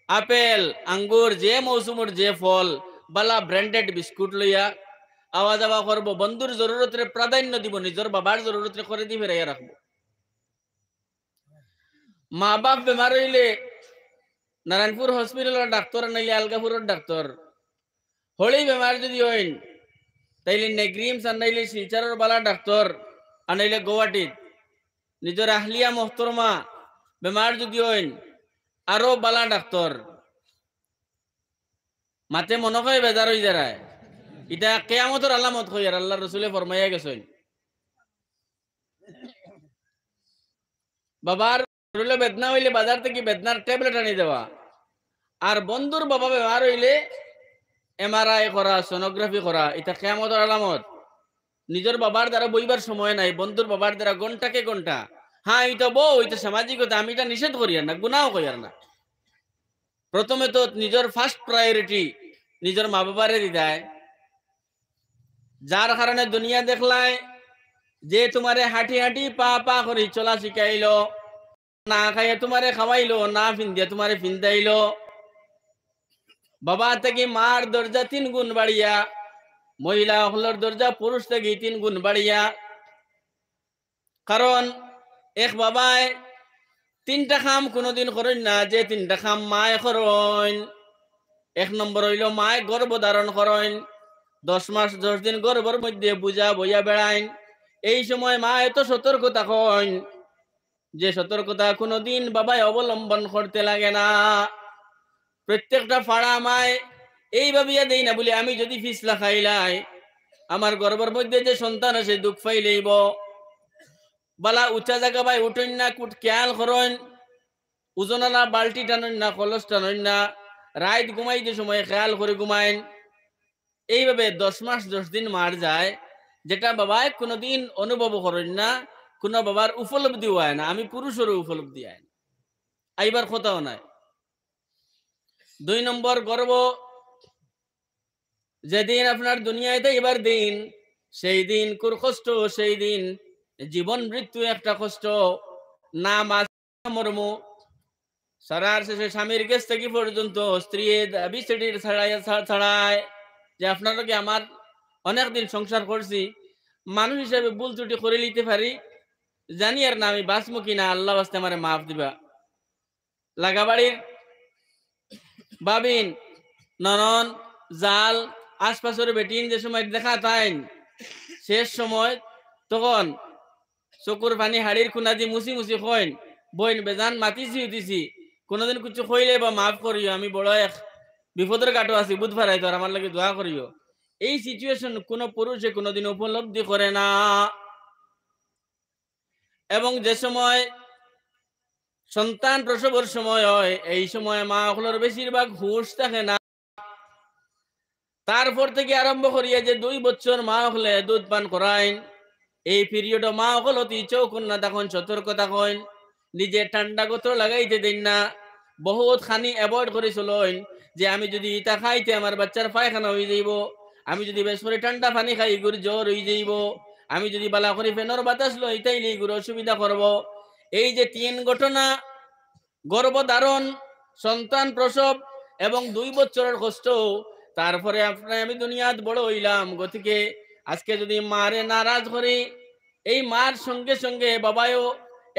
আপেল আঙ্গুর যে মৌসুমের যে ফল বালা ব্র্যান্ডেড বিস্কুট লইয়া আওয়াজ আওয়া করবো, বন্ধুর জরুরতরে প্রাধান্য দিব, নিজের বাবার জরুরতরে করে দিয়ে ফেরাইয়া রাখবো। মা বাপ বেমার হইলে নারায়ণপুর হসপিটালের ডাক্তার নাইলে আলগাপুরের ডাক্তার, হলেই বেমার যদি হইন তাইলে নেগ্রিমস আর নাইলে শিলচরের বালা ডাক্তার আর নাইলে গুয়াহাটিত। নিজের আহলিয়া মোহতরমা বেমার যদি হইন আরো বালা ডাক্তার, মাতে মনে হয় বেজার হয়ে যায়। এটা কেয়ামতের আলামত হই। আর আল্লাহ রসুলে ফরমাইয়া গেছেন বাবার বেদনা হইলে বাজার থেকে বেদনার ট্যাবলেট আনি দেওয়া, আর বন্ধুর বাবা বেমার হইলে MRI করা, সোনোগ্রাফি করা, এটা কিয়ামতের আলামত। নিজের বাবার দ্বারা বইবার সময় নাই, বন্ধুর বাবার দ্বারা ঘন্টাকে ঘন্টা। হ্যাঁ এটা বউ, এটা সামাজিকতা, আমি এটা নিষেধ করি আর না, গুনাও করি আর না। প্রথমে তো নিজের ফার্স্ট প্রায়োরিটি নিজের মা বাবারে দিদায়, যার কারণে দুনিয়া দেখলায় যে তোমারে হাঁটি হাঁটি পা পা করি চলা শিখাইলো, না খাইয়া তোমারে খাওয়াইলো, না ফিন্দিয়া তোমারে ফিন্দাইলো। বাবা থেকে মার দরজা 3 গুণ বাড়িয়া, মহিলা হলর দরজা পুরুষ থেকে 3 গুণ বাড়িয়া। কারণ এক বাবায় 3টা কাম কোনোদিন করেন না যে 3টা কাম মায় করেন। 1 নম্বর হইল মায় গর্ভ ধারণ করেন, 10 মাস 10 দিন গর্ভের মধ্যে বুঝা বইয়া বেড়াইন। এই সময় মা এত সতর্কতা কইন যে সতর্কতা কোনোদিন বাবায় অবলম্বন করতে লাগে না। প্রত্যেকটা ফাড়া মায় এই ভাবিয়া দেই না বলে আমি যদি ফিসলা খাইলাই আমার গর্ভের মধ্যে যে সন্তান আছে দুঃখ পাইলেইব। বালা উঁচা জায়গা ভাই উঠেন না, খেয়াল করেন, ওজনালা বাল্টি টানেন না, কলস টানেন না, রাত ঘুমাই যে সময় খেয়াল করে ঘুমাইন। এইভাবে 10 মাস 10 দিন মার যায়, যেটা বাবায় কোনোদিন অনুভব করেন না, কোনো বাবার উপলব্ধি হয় না। আমি পুরুষেরও উপলব্ধি হয় না, আইবার কথাও নাই। 2 নম্বর গর্ব, যেদিন আপনার দুনিয়াতে এবার দিন, সেই দিন কুর কষ্ট, সেই দিন জীবন মৃত্যু একটা কষ্ট। না মর্ম সারার শেষে স্বামীর কাছ থেকে পর্যন্ত স্ত্রী দাবি ছাড়ায় যে আপনারা কি আমার অনেকদিন সংসার করছি, মানুষ হিসাবে ভুল ত্রুটি করে নিতে পারি, জানি আর না আমি বাঁচবো কিনা, আল্লাহ বাস্তে আমার মাফ দিবা। লাগাবাড়ির বাবিন ননন জাল আশপাশের বেটিন যে সময় দেখা তাইন, শেষ সময় তখন চকুর পানি হাড়ির খুনা দি মুছি মুছি কইন বইন বেজান মাতিছি উঠিছি, কোনোদিন কিছু কইলে বা মাফ করিও, আমি বড় এক বিপদের কাটো আছি, বুধবার আইতো আমার লাগে দোয়া করিও। এই সিচুয়েশন কোন পুরুষে কোনোদিন উপলব্ধি করে না। এবং যে সময় সন্তান প্রসবের সময় হয়, এই সময় মা হলোর বেশিরভাগ হুঁশ থাকে না। তারপর থেকে আরম্ভ করিয়া যে 2 বছর মা হলে দুধ পান করাইন, এই পিরিয়ড মা অকলতি চৌকুন না তখন সতর্ক থাকুন, নিজে ঠান্ডা গোত্র লাগাইতে দিন না, বহুত খানি অ্যাভয়েড করে চলুন। যে আমি যদি ইটা খাইতে আমার বাচ্চার পায়খানা হয়ে যাইব, আমি যদি বেশ করে ঠান্ডা পানি খাই গুর জ্বর হয়ে যাইব, আমি যদি বালা করে ফেনর বাতাস লই তাইলে গুর অসুবিধা করব। এই যে তিন ঘটনা, গর্ভধারণ, সন্তান প্রসব এবং 2 বছরের কষ্ট, তারপরে আপনার আমি দুনিয়াত বড় হইলাম। গতিকে আজকে যদি মারে নারাজ করি, এই মার সঙ্গে সঙ্গে বাবাও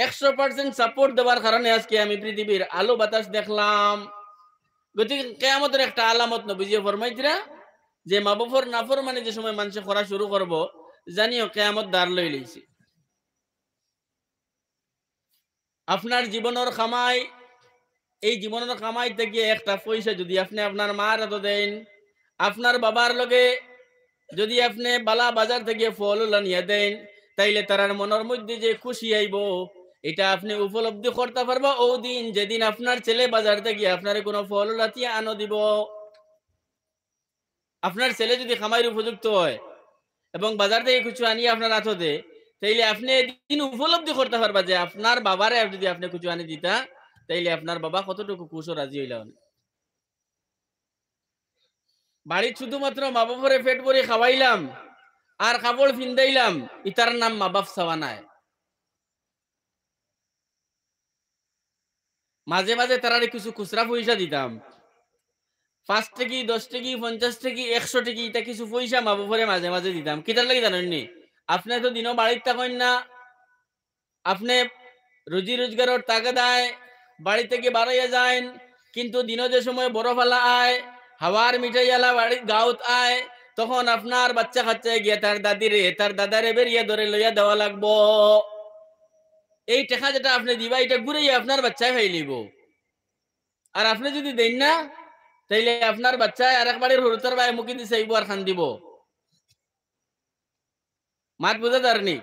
100% সাপোর্ট দেওয়ার কারণে আজকে আমি পৃথিবীর আলো বাতাস দেখলাম। গতিকে কিয়ামতের একটা আলামত নবীজি ফরমাইতরা যে মা বাবার নাফরমানি যে সময় মানুষ করা শুরু করব, জানিও কিয়ামত দ্বার লই লইছে। আপনার জীবনের কামাই, এই জীবনের কামাই থেকে একটা পয়সা যদি আপনি আপনার মার হাতে দেন, আপনার বাবার লগে যদি আপনি বালা বাজার থেকে ফল নিয়ে দেন, তাইলে তার মনের মধ্যে যে খুশি আইব, এটা আপনি উপলব্ধি করতে পারবা ও দিন যেদিন আপনার ছেলে বাজার থেকে আপনার কোনো ফল লাতিয়া আনো দিব। আপনার ছেলে যদি খামাইয়ের উপযুক্ত হয় এবং বাজার থেকে কিছু আনিয়ে আপনার হাতে দেয়, তাইলে আপনি এদিন উপলব্ধি করতে পারবা যে আপনার বাবারে যদি আপনি কিছু আনি দিতা, তাইলে আপনার বাবা কতটুকু খুশ ও রাজি হইলা। বাড়ির শুধুমাত্র মা বাপরে পেট ভরে খাওয়াইলাম আর কাপড় ফিন্দাইলাম, ইতার নাম মা বাপ চাওয়া নাই। মাঝে মাঝে তারারে কিছু খুচরা পয়সা দিতাম, 5 টাকি 10 টাকি 50 টাকি 100 টাকি, এটা কিছু পয়সা মা বাপরে মাঝে মাঝে দিতাম। কিতার লাগি জানেননি? আপনি তো দিনও বাড়ির থাকেন না, আপনি রুজি রোজগারের তাগাদায় বাড়ি থেকে বাড়াইয়া যায়, কিন্তু দিনও যে সময় বরফালা আয়, হাওয়ার মিঠাইয়ালা বাড়ির গাঁত আয়, তখন আপনার বাচ্চা কাচ্চায় গিয়ে তার দাদিরে তার দাদারে বেরিয়ে ধরে লইয়া দেওয়া লাগবো। এই টাকা যেটা আপনি দিবা, এটা ঘুরেই আপনার বাচ্চায় খাই লইব। আর আপনি যদি দেন না, তাইলে আপনার বাচ্চায় আর একবারের হরুতার বাই মুখে দিছে এইব আর খান দিব। মাত বুঝা তারনি?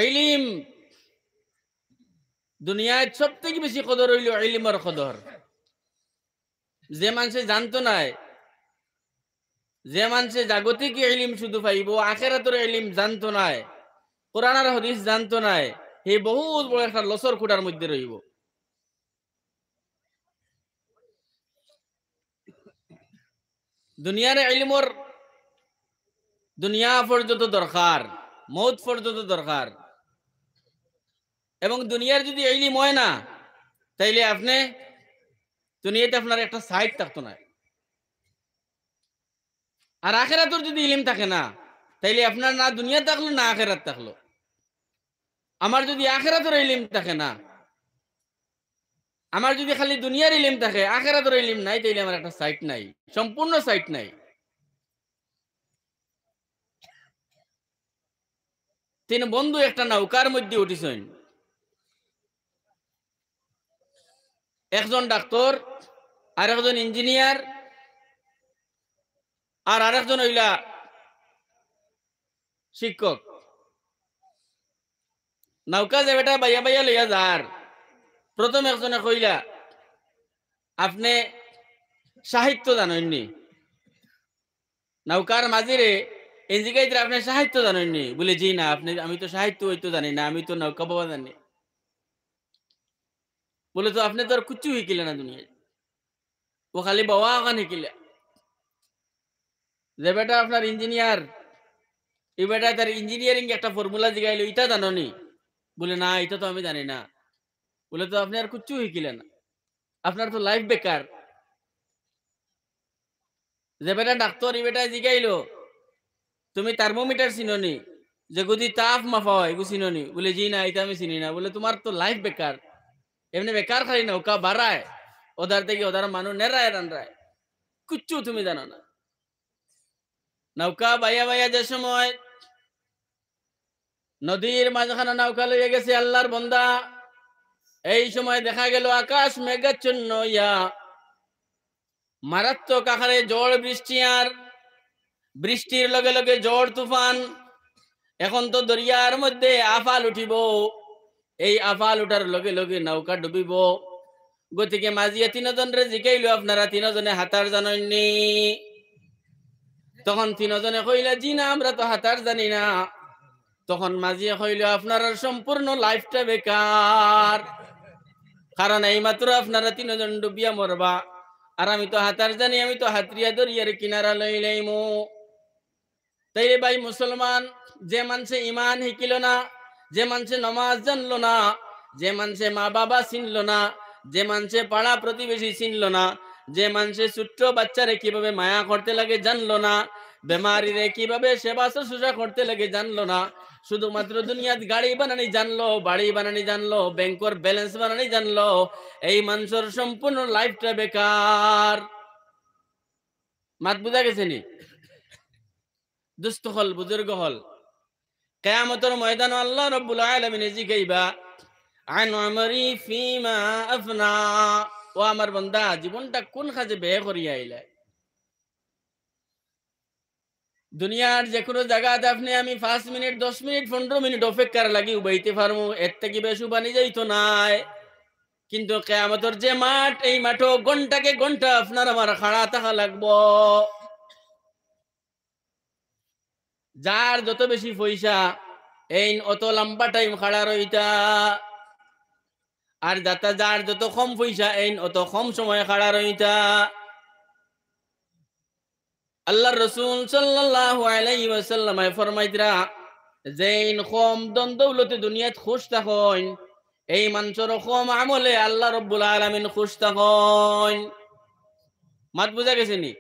ইলম দুনিয়ায় সব থেকে বেশি কদর হইল ইলমের কদর। যে মানুষে জানতো নাই, যে মানুষে জাগতিক ইলম শুধু পাইব, আখিরাতের ইলম জানতো নাই, কোরআন আর হাদিস জানতো নাই, হে বহুত বড় একটা লসর খুঁটার মধ্যে রইব। দুনিয়ার ইলমর দুনিয়া পর্যন্ত দরকার, মৌত পর্যন্ত দরকার। এবং দুনিয়ার যদি ইলম হয় না, তাইলে আপনি দুনিয়াতে আপনার একটা সাইড থাকতো না। আর আখেরাতের যদি ইলম থাকে না, তাইলে আপনার না দুনিয়া থাকলো না আখেরাত থাকলো। আমার যদি আখেরাতের ইলম থাকে না, আমার যদি খালি দুনিয়ার ইলম থাকে, আখেরাতের ইলম নাই, তাইলে আমার একটা সাইট নাই, সম্পূর্ণ সাইট নাই। 3 বন্ধু একটা নৌকার মধ্যে উঠিছেন, একজন ডাক্তার, আর একজন ইঞ্জিনিয়ার, আর আরেকজন হইলা শিক্ষক। নৌকা যে বেটা বাইয়া বাইয়া লইয়া যার, প্রথম একজনে কইলা আপনি সাহিত্য জানেননি? নৌকার মাঝিরে এনজিগাইতে আপনি সাহিত্য জানেননি? বলে জি না, আপনি আমি তো সাহিত্য হইতো জানি না, আমি তো নৌকা বাবা জানি। বলে তো আপনি তো আর কুচ্ছু শিখিলে না দুনিয়ায়, ও খালি বাবা ওখান শিখিলে। যে বেটা আপনার ইঞ্জিনিয়ার, এই বেটা তার ইঞ্জিনিয়ারিং একটা ফর্মুলা জিগাইলো, এটা জানোনি? বলে না, এটা তো আমি জানি না। বলে তো আপনি আর কুচ্ছু শিখিলেন না, আপনার তো লাইফ বেকার। যে বেটা ডাক্তার, এই বেটা জিগাইলো তুমি থার্মোমিটার চিনোনি, যে যদি তাপ মাপা হয় এগু চিনোনি? বলে জি না, এটা আমি চিনি না। বলে তোমার তো লাইফ বেকার, এমনি বেকার খালি নৌকা বাড়ায়, ওদার থেকে ওদার মানুষ নেড়ায় রান্নায়, কুচ্ছু তুমি জানো না। নৌকা বাইয়া বাইয়া যে সময় নদীর মাঝখানে নৌকা লইয়া গেছে আল্লাহর বন্দা, এই সময় দেখা গেল আকাশ মেঘাচ্ছন্ন ইয়া, মারাত্মক আকারে ঝড় বৃষ্টি, আর বৃষ্টির লগে লগে ঝড় তুফান। এখন তো দরিয়ার মধ্যে আফাল উঠিব, এই আফাল উঠার লগে লগে নৌকা ডুবিব। গতিকে মাঝিয়া 3 জনরে জিগাইলো আপনারা 3 জনে হাতার জানেননি? তখন তিনজনে কইলা জি না আমরা তো হাতার জানি না। তখন মাঝিয়ে কইল আপনারা সম্পূর্ণ লাইফটা বেকার, কারণ এই মাত্র আপনারা তিনজন ডুবিয়া মরবা, আর আমি তো হাতার জানি, আমি তো হাতরিয়া দরিয়ার কিনারা লইলাইমু। তাইলে ভাই মুসলমান, যে মানুষে ইমান শিখিল না, যে মানুষে নমাজ জানলো না, যে মানুষে মা বাবা চিনল না, যে মানুষে পাড়া প্রতিবেশী চিনল না, যে মানুষে ছোট্ট বাচ্চারে কিভাবে মায়া করতে লাগে জানলো না, বেমারিরে কিভাবে সেবা শুশ্রূষা করতে লাগে জানলো না, শুধুমাত্র দুনিয়াত গাড়ি বানানি জানলো, বাড়ি বানানি জানলো, ব্যাংকের ব্যালেন্স বানানি জানলো, এই মানুষের সম্পূর্ণ লাইফটা বেকার। মাত বুঝা গেছে নি? দুস্থ হল, বুজুর্গ হল, কিয়ামতের ময়দানে আল্লাহ রাব্বুল আলামিন জিগাইবা আন আমরি ফিমা আফনা, ও আমার বান্দা জীবনটা কোন কাজে ব্যয় করিয়া আইলা। দুনিয়ার যে কোনো জায়গাতে আপনি আমি 5 মিনিট 10 মিনিট 15 মিনিট অপেক্ষার লাগি উবাইতে পারমু, এর থেকে বেশি বানি যাইতো নাই। কিন্তু কিয়ামতের যে মাঠ, এই মাঠও ঘন্টাকে ঘন্টা আপনার আমার খাড়া থাকা লাগবো। যার যত বেশি পয়সা এই অত লম্বা টাইম খাড়া রইতা, আর যার যত কম পয়সা এই অত কম সময় খাড়া রইতা। আল্লাহর রাসূল সাল্লাল্লাহু আলাইহি ওয়াসাল্লাম ফরমাইতরা, যেইন কম দন দৌলতে দুনিয়াত খুশ থাকইন, এই মানুষের কম আমলে আল্লাহ রাব্বুল আলামিন খুশ থাকইন। মাত বুঝা গেছে নি?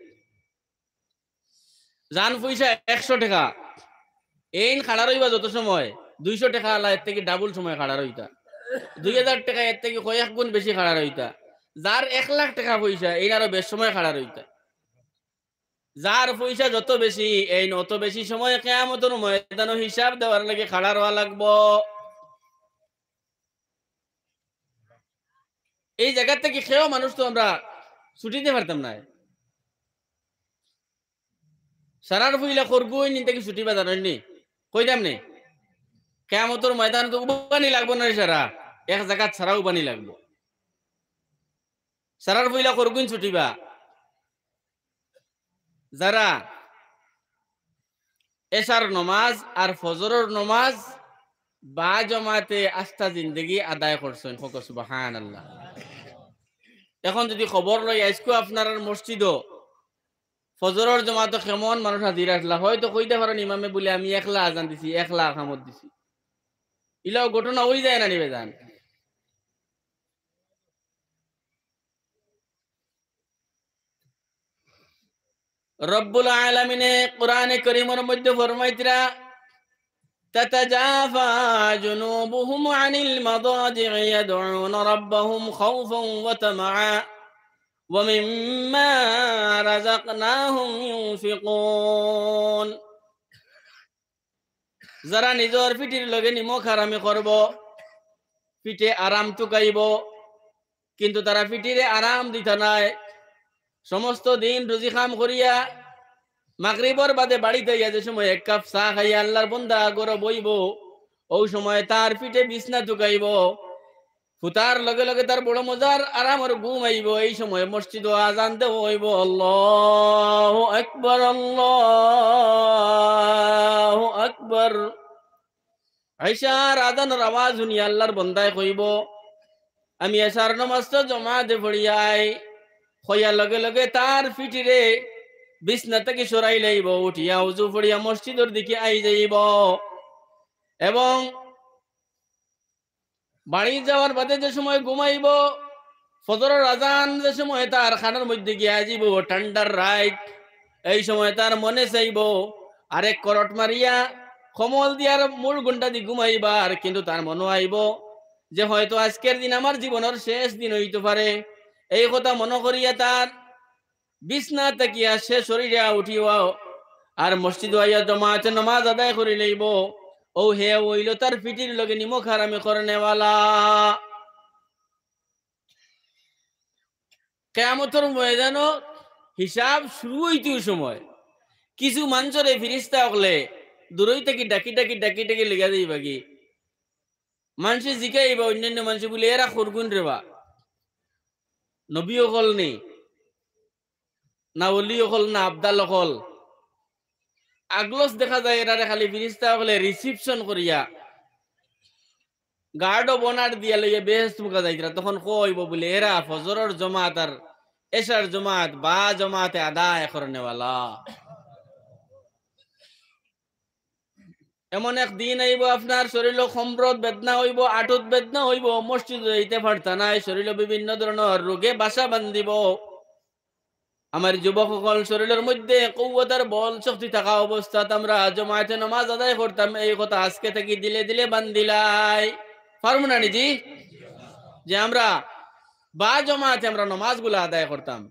জান পয়সা 100 টাকা, এইন খাড়া রইবা যত সময় 200 টাকা আল্লাহ এর থেকে ডাবল সময় খাড়া রইতা, 2000 টাকা এর থেকে কয়েক গুণ বেশি খাড়া রইতা। যার 1 লাখ টাকা পয়সা এই আরো বেশ সময় খাড়া রইতা। যার পয়সা যত বেশি এই অত বেশি সময় কিয়ামতের ময়দানে হিসাব দেওয়ার লাগে খাড়া রওয়া লাগবো। এই জায়গা থেকে খেয়েও মানুষ তো আমরা ছুটি দিতে পারতাম না। সারার ফুইলা করগুই নি থেকে ছুটি বাজার হয়নি কইতাম নি, কিয়ামতের ময়দানে তো উবানি লাগবো না, সারা এক জায়গা ছাড়া উবানি লাগবো। সারার ফুইলা করগুই ছুটিবা। যারা এশার নমাজ আর ফজরের নমাজ বা জমাতে আস্থা জিন্দগি আদায় করছেন, সুবহানাল্লাহ। এখন যদি খবর লই আজকে আপনার মসজিদও ফজরের জমাতে কেমন মানুষ হাজির আসলা, হয়তো কইতে পারেন ইমামে বলে আমি একলা আজান দিছি, একলা আকামত দিছি, ইলাও ঘটনা হই যায় না নিবে যান। রব্বুল আলামিনে কোরআনে কারীমের মধ্যে ফরমাইতরা, তাতাজাফা জুনুবুহুম আনিল মাদাজি'i ইয়াদউনা রাব্বাহুম খাউফান ওয়া তামাআ ওয়া মিম্মা রাযাকনাহুম ইউনফিকুন। যারা নিজের পিঠির লগে নিমখ হারামি করব, পিঠে আরাম টুকাইব, কিন্তু তারা পিঠিরে আরাম দিতা নাই। সমস্ত দিন রুজি খাম করিয়া মাগরিবর বাদে বাড়িতে গিয়া যে সময় এক কাপ চা খাইয়া আল্লাহর বান্দা গড় বইব, ওই সময় তার পিঠে বিছনা টুকাইব, ফুতার লগে লগে তার বড় মজার আরামর ঘুম আইব। এই সময় মসজিদ আজান দেব হইব, আল্লাহু আকবার আল্লাহু আকবার। আইসার আজানের আওয়াজ শুনি আল্লাহর বান্দায় কইব, আমি এশার নামাজটা জমাতে পড়িয়াই, হইয়ার লগে লগে তার পিঠিরে বিছনা থেকে সরাই লাইব, উঠিয়া উজু পড়িয়া মসজিদের দিকে আই যাইব, এবং বাড়ি যাওয়ার বাদে যে সময় ঘুমাইব, ফজরের আজান যে সময় তার খানার মধ্যে গিয়া যাইব, ঠান্ডার রাত, এই সময় তার মনে চাইব আরেক করট মারিয়া কমল দিয়ার মূল ঘন্টা দি ঘুমাইবার, কিন্তু তার মনে আইব যে হয়তো আজকের দিন আমার জীবনের শেষ দিন হইতে পারে। এই কথা মনে করিয়া তার বিছনা তাকিয়া সে শরীরে উঠিয়া আর মসজিদ আইয়া জমাতে নামাজ আদায় করে লইব। ও হে হইল তার পিঠির লগে নিমখ হারামি করনেওয়ালা। কিয়ামতের ময়দানও হিসাব শুরু হইতে সময় কিছু মানুষরে ফিরিস্তা হলে দূরই থেকে ডাকি ডাকি ডাকি ডাকি লেগে যাইবা কি মানুষ জিকাইবা, অন্যান্য মানুষ বলে এরা খরগুন রেবা, নবী হল নি না, অলি হল না, আবদাল হল, আগলস দেখা যায় এরারে খালি ফিরিস্তা হলে রিসিপশন করিয়া গার্ডও বনার দিয়া লইয়া বেহেস্ত মুখা যাইতরা, তখন কইব বলে এরা ফজরের জমাত আর এশার জমাত বা জমাতে আদায় করনেওয়ালা। এমন এক দিন আইব আপনার শরীর সম্প্রদ বেদনা হইব, আটুত বেদনা হইব, মসজিদ যাইতে পারতা নাই, শরীর বিভিন্ন ধরনের রোগে বাসা বান্ধিব। আমার যুবক সকল শরীরের মধ্যে কৌয়তার বল শক্তি থাকা অবস্থাত আমরা জমায়েতে নামাজ আদায় করতাম, এই কথা আজকে থেকে দিলে দিলে বান্দিলাই পারবো না নিজি, যে আমরা বা জমায়েতে আমরা নামাজগুলো আদায় করতাম।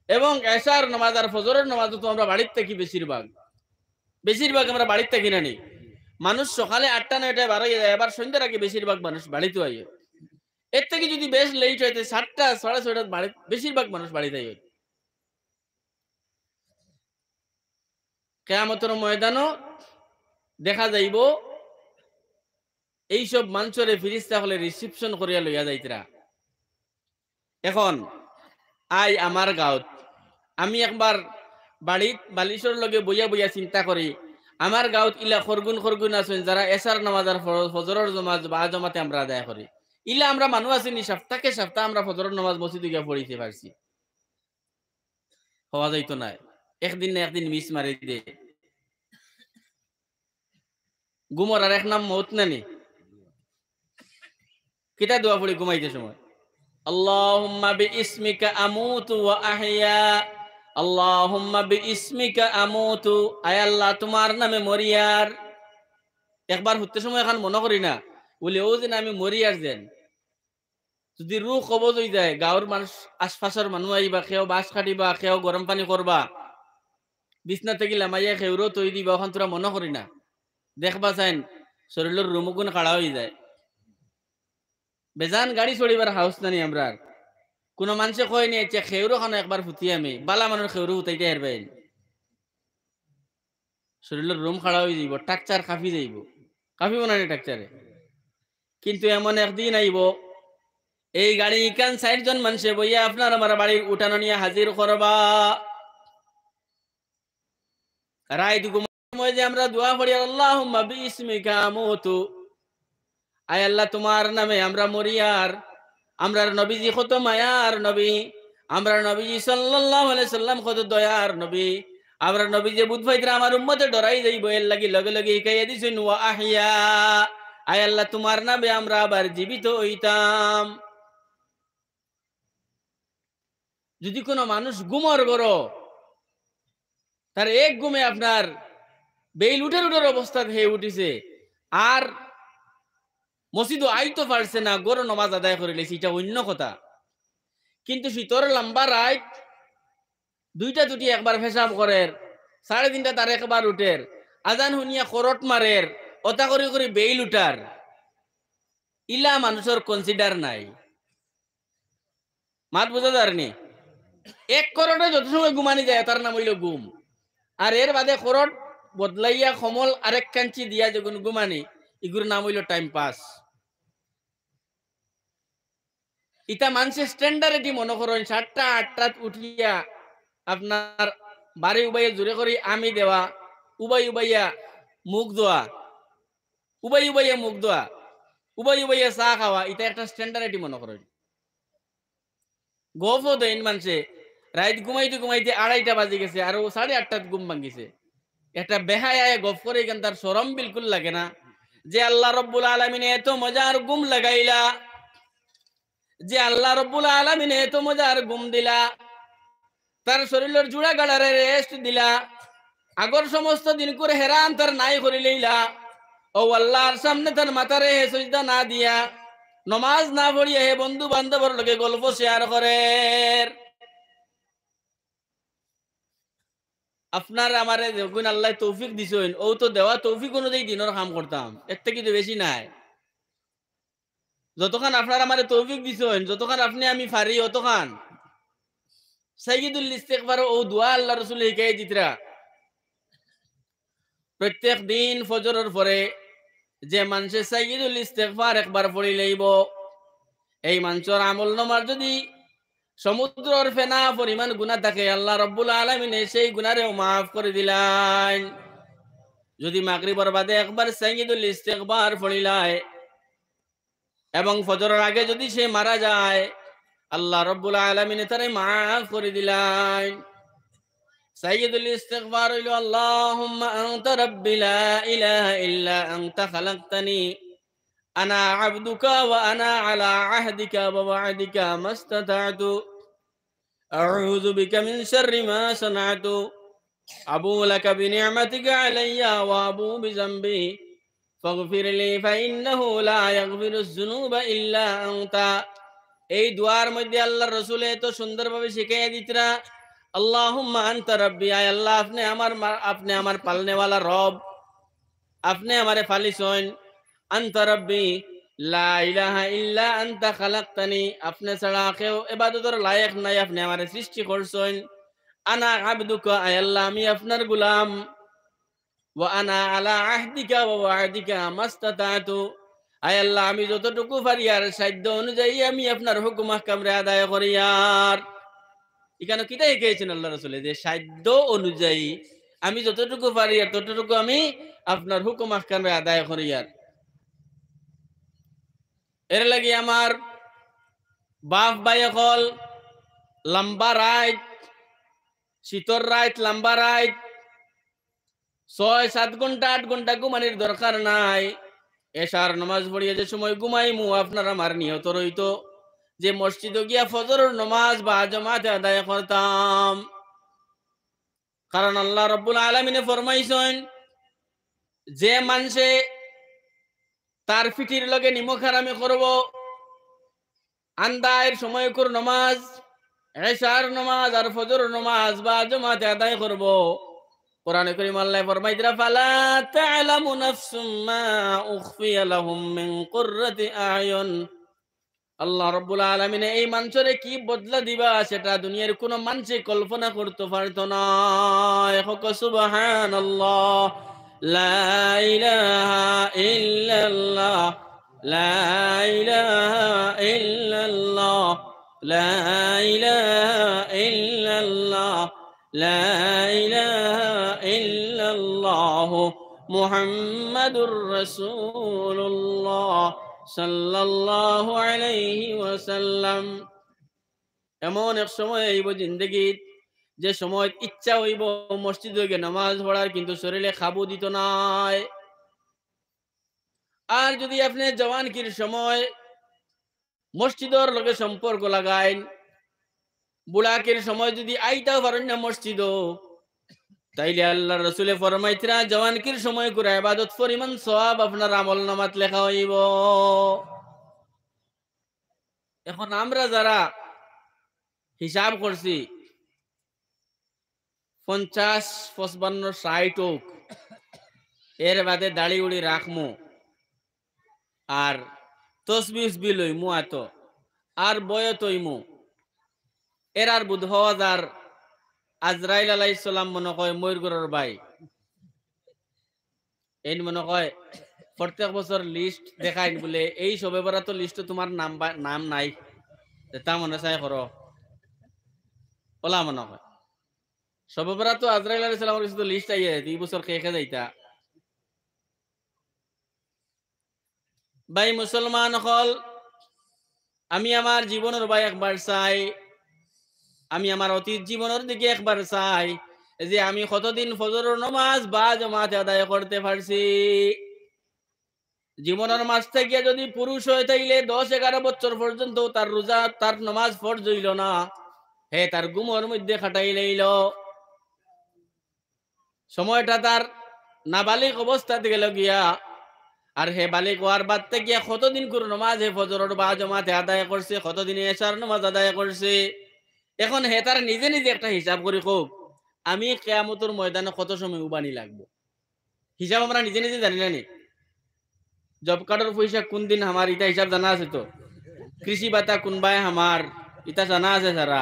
এবং এশার নামাজ আর ফজরের নামাজ তো আমরা বাড়ির থেকে বেশিরভাগ আমরা বাড়ির থেকে নানি। মানুষ সকালে 8টা-9টায় বার হয়ে যায়, এবার সন্ধ্যার আগে বেশিরভাগ মানুষ বাড়িতে আইয়। এর থেকে যদি বেশ লেট হইতে 7টা 6:30 বাড়ি বেশিরভাগ মানুষ বাড়িতে আইয়। কিয়ামতের ময়দানও দেখা যাইব এইসব মানুষরে ফিরিস্তা হলে রিসিপশন করিয়া লইয়া যাইতরা। এখন আই আমার গাঁত আমি একবার বাড়িত বালিশর লগে বইয়া বইয়া চিন্তা করি, আমার গাঁত ইলা খরগুন আছেন যারা এশার নামাজ আর ফজরের নামাজ বা জমাতে আমরা আদায় করি। ইলা আমরা মানুষ আছিনি সপ্তাহ আমরা ফজরের নামাজ মসজিদে গিয়া পড়িতে পারছি, হওয়া যাইতো না। একদিন না একদিন মিস মারি দে। ঘুমর আর এক নাম মৌত নানি। কিতা দোয়া পড়ি ঘুমাইতে সময়? আল্লাহুম্মা বিইসমিকা আমুতু ওয়া আহইয়া, আল্লাহুম্মা বিইসমিকা আমুতু, আয় আল্লাহ তোমার নামে মরিয়ার। একবার হতে সময় এখন মনে করি না বলে ও যেন আমি মরিয়ার যেন, যদি রুহ কবজ হয়ে যায়, গাঁৱৰ মানুষ আশপাশের মানুষ আইবা, কেউ বাঁশ কাটিবা, কেউ গরম পানি করবা, বিছনা থেকে লামাইয়া খেউরো তৈ দিবা, ওখান তোরা মনে করি না দেখবা চাইন শরীরের রুমগুন কাড়া হয়ে যায়। বেজান গাড়ি চড়িবার হাউস নানি আমরা। কোনো মানুষে কয় নি আচ্ছা খেউরো খানো একবার ফুটি আমি বালা মানুষ খেউরো ফুটাইতে হারবেন, শরীরের রুম খাড়া হয়ে যাইব, টাকচার কাঁপি যাইব, কাঁপিব না টাকচারে। কিন্তু এমন একদিন আইব এই গাড়ি ইকান 60 জন মানুষে বইয়া আপনার আমার বাড়ির উঠানো নিয়ে হাজির করবা। রায় ঘুমায় যে আমরা দোয়া পড়ি আল্লাহুম্মা বিইসমিকা আমুতু, আয় আল্লাহ তোমার নামে আমরা মরিয়ার। আমরার নবীজি কত মায়ার নবী, আমরা নবীজি সাল্লাল্লাহু আলাইহি সাল্লাম কত দয়ার নবী। আমরা নবী যে বুধ ভাইরা আমার উম্মতে ডরাই যাইব, এর লাগি লগে লগে ইকাইয়া দিছেন ওয়া আহইয়া, আয় আল্লাহ তোমার নামে আমরা আবার জীবিত হইতাম। যদি কোনো মানুষ ঘুমর গরো, তার এক ঘুমে আপনার বেইল উঠের অবস্থা হয়ে উঠিছে, আর মসজিদ আইতো পারছে না, গরো নমাজ আদায় করে লেছি, এটা অন্য কথা। কিন্তু শীতর লম্বা রাত 2টা দুটি একবার পেশাব করের, 3:30 তার একবার উঠের, আজান শুনিয়া করট মারের, অতা করি করি বেইল উঠার, ইলা মানুষের কনসিডার নাই। মাত বোঝা যায়নি? এক করটে যত সময় ঘুমানি যায় তার নাম হইল ঘুম। আর এর বাদে করট বদলাইয়া কমল আরেক কাঞ্চি দিয়া যখন ঘুমানি, এগুলোর নাম হইল টাইম পাস। ইটা মানুষের স্ট্যান্ডার্ড মনে করেন 7টা 8টা উঠিয়া আপনার বাড়ি উবাইয়া জোরে করি আমি দেওয়া, উবাইয়া মুখ ধোয়া, উবাইয়া চা খাওয়া, এটা একটা স্ট্যান্ডার্ড মনে করেন। গফও দেন মানুষে রাত ঘুমাইতে 2:30 বাজে গেছে আর 8:30 ঘুম ভাঙ্গিছে, একটা বেহায় গফ করে কেন তার শরম বিলকুল লাগে না? যে আল্লাহ রব্বুল আলামিন এত মজার ঘুম লাগাইলা, যে আল্লাহ রব্বুল আলামিন এত মজার ঘুম দিলা, তার শরীরের জুড়া গাড়ারে রেস্ট দিলা, আগর সমস্ত দিন করে হেরান তার নাই করে লইলা, ও আল্লাহর সামনে তার মাথারে সজদা না দিয়া, নমাজ না পড়িয়া হে বন্ধু বান্ধবর লগে গল্প শেয়ার করে। আপনার আমার যখন আল্লাহ তৌফিক দিছেন, ও তো দেওয়া তৌফিক অনুযায়ী দিনের কাম করতাম, এর থেকে তো বেশি নাই। যতক্ষণ আপনার আমার তৌফিক দিছেন, যতক্ষণ আপনি আমি ফারি, অতক্ষণ সাইয়্যিদুল ইস্তিগফার ও দোয়া আল্লাহ রাসূল শিখাই দিতরা। প্রত্যেক দিন ফজরের পরে যে মানুষে সাইয়্যিদুল ইস্তিগফার একবার পড়ি লইব, এই মানুষের আমল নামার যদি সমুদ্রের ফেনা পরিমাণ গুনাহ থাকে, আল্লাহ রব্বুল আলামিন সেই গুনাহরেও মাফ করে দিলেন। যদি মাগরিবর বাদে একবার সাইয়্যিদুল ইস্তিগফার পড়িলায় এবং ফজরের আগে যদি সে মারা যায়, আল্লাহ রাব্বুল আলামিন তারে মাফ করে দিলেন। সাইয়্যিদুল ইস্তিগফার হইল আল্লাহুম্মা আনতা রাব্বি লা ইলাহা ইল্লা আনতা খালাকতানি আনা আবদুকা ওয়া আনা আলা আহদিকা ওয়া ওয়া'দিকা মাস্তাতা'তু আউযু বিকা মিন শাররি মা সানা'তু আবু লাকা বিনি'মাতিকা আলাইয়া ওয়া আবু বিযামবি ফাগফির লি ফাইন্নাহু লা ইয়াগফিরুয যুনুবা ইল্লা আনতা। এই দুয়ার মধ্যে আল্লাহর রাসূল এত সুন্দরভাবে শিখিয়ে দিতরা, আল্লাহুম্মা আনতা রাব্বি, আয় আল্লাহ আপনি আমার পালনে ওয়ালা রব, আপনি আমারে পালিছেন। আনতা রাব্বি লা ইলাহা ইল্লা আনতা খালাকতানি, আপনি ছাড়া কেউ ইবাদতের লায়েক নাই, আপনি আমারে সৃষ্টি করছেন। আনা আবদুকা, আয় আল্লাহ আমি আপনার গোলাম। ওয়া আনা আলা আহদিকা ওয়া ওয়া'দিকা মাস্তাতা'তু, আয় আল্লাহ আমি যতটুকু পারি আর সাধ্য অনুযায়ী আমি আপনার হুকুম আহকামরে আদায় করি। আর এখানে কিটাই গিয়েছেন আল্লাহ রাসূলে যে সাধ্য অনুযায়ী আমি যতটুকু পারি আর ততটুকু আমি আপনার হুকুম আহকামরে আদায় করি। আর এর লাগি আমার বাপ ভাই হল লম্বা রাইত, শীতর রাইত লম্বা রাইত, 6-7 ঘন্টা 8 ঘন্টা ঘুমানির দরকার নাই। এশার নামাজ পড়িয়ে যে সময় ঘুমাইমু আপনার আমার নিয়ত রইতো যে মসজিদে গিয়া ফজরের নামাজ বা জামাতে আদায় করতাম। কারণ আল্লাহ রাব্বুল আলামিনে ফরমাইছেন যে মানুষে তার পিঠির লগে নিমখ হারামি করব, আন্দায়ের সময় করে নামাজ, এশার নামাজ আর ফজরের নামাজ বা জামাতে আদায় করব, কোরআনে কারীম আল্লাহ ফরমাইতরা ফালা তা'লামু নাফসুম মা উখফিয়া লাহুম মিন কুররাতি আয়ুন। আল্লাহ রাব্বুল আলামিন এই মানুষের কি বদলা দিবা সেটা দুনিয়ার কোন মানুষে কল্পনা করতে পারতো না। একক সুবহানাল্লাহ, লা ইলাহা ইল্লাল্লাহ, লা ইলাহা ইল্লাল্লাহ, লা ইলাহা ইল্লাল্লাহ, লা ইলাহা ইল্লাল্লাহ মুহাম্মাদুর রাসূলুল্লাহ সাল্লাল্লাহু আলাইহি ওয়াসাল্লাম। এমন এক সময় আইব জিন্দেগীত যে সময় ইচ্ছা হইব মসজিদে গিয়ে নামাজ পড়ার, কিন্তু শরীরে খাবু দিত নাই। আর যদি আপনি জওয়ানকির সময় মসজিদের লগে সম্পর্ক লাগাইন, বুড়াকের সময় যদি আইতাও পারেন না মসজিদ, তাইলে আল্লাহর রাসূলে ফরমাইতরা জওয়ানকির সময় করে ইবাদত পরিমাণ সওয়াব আপনার আমলনামাত লেখা হইব। এখন আমরা যারা হিসাব করছি 50, 55, 60 হোক, এর বাদে দাড়ি উড়ি রাখমু আর তসবিহ লইমু এত আর বয়ত হইমু, এর আর বুধ হওয়া যার আজরাইল আলাইহিস সালাম মনে কয় ময়ূরগড়ের ভাই এই মনে কয় প্রত্যেক বছর লিস্ট দেখাইন বলে এই সবে বরাত লিস্ট তোমার নাম নাই, তা মনে চাই করো ওলা মনে হয় সবে বরাত আজরাইল আলাইহিস সালামের কিছু লিস্ট আইয়ে 2 বছর খেয়ে যাইতা। ভাই মুসলমান হল, আমি আমার জীবনের ভাই একবার চাই, আমি আমার অতীত জীবনের দিকে একবার চাই যে আমি কতদিন ফজরের নামাজ বা জামাতে আদায় করতে পারছি। জীবনের মাঝ থেকে যদি পুরুষ হয়ে থাকলে 10-11 বছর পর্যন্ত তার রোজা তার নামাজ ফরজ হইল না, হে তার গুমর মধ্যে খাটাই লইল, সময়টা তার নাবালিক অবস্থা গেল গিয়া, আর হে বালিক হওয়ার বাদ থেকে কতদিন করে নামাজ হে ফজরের বা জামাতে আদায় করছে, কতদিন এশার নামাজ আদায় করছে। এখন হে তার নিজে নিজে একটা হিসাব করে হোক আমি কিয়ামতের ময়দানে কত সময় উবানি লাগবো, হিসাব আমরা নিজে নিজে জানি না নি। জব কার্ডের পয়সা কোন দিন আমার ইটা হিসাব জানা আছে, তো কৃষি ভাতা কোনবাই আমার ইটা জানা আছে সারা,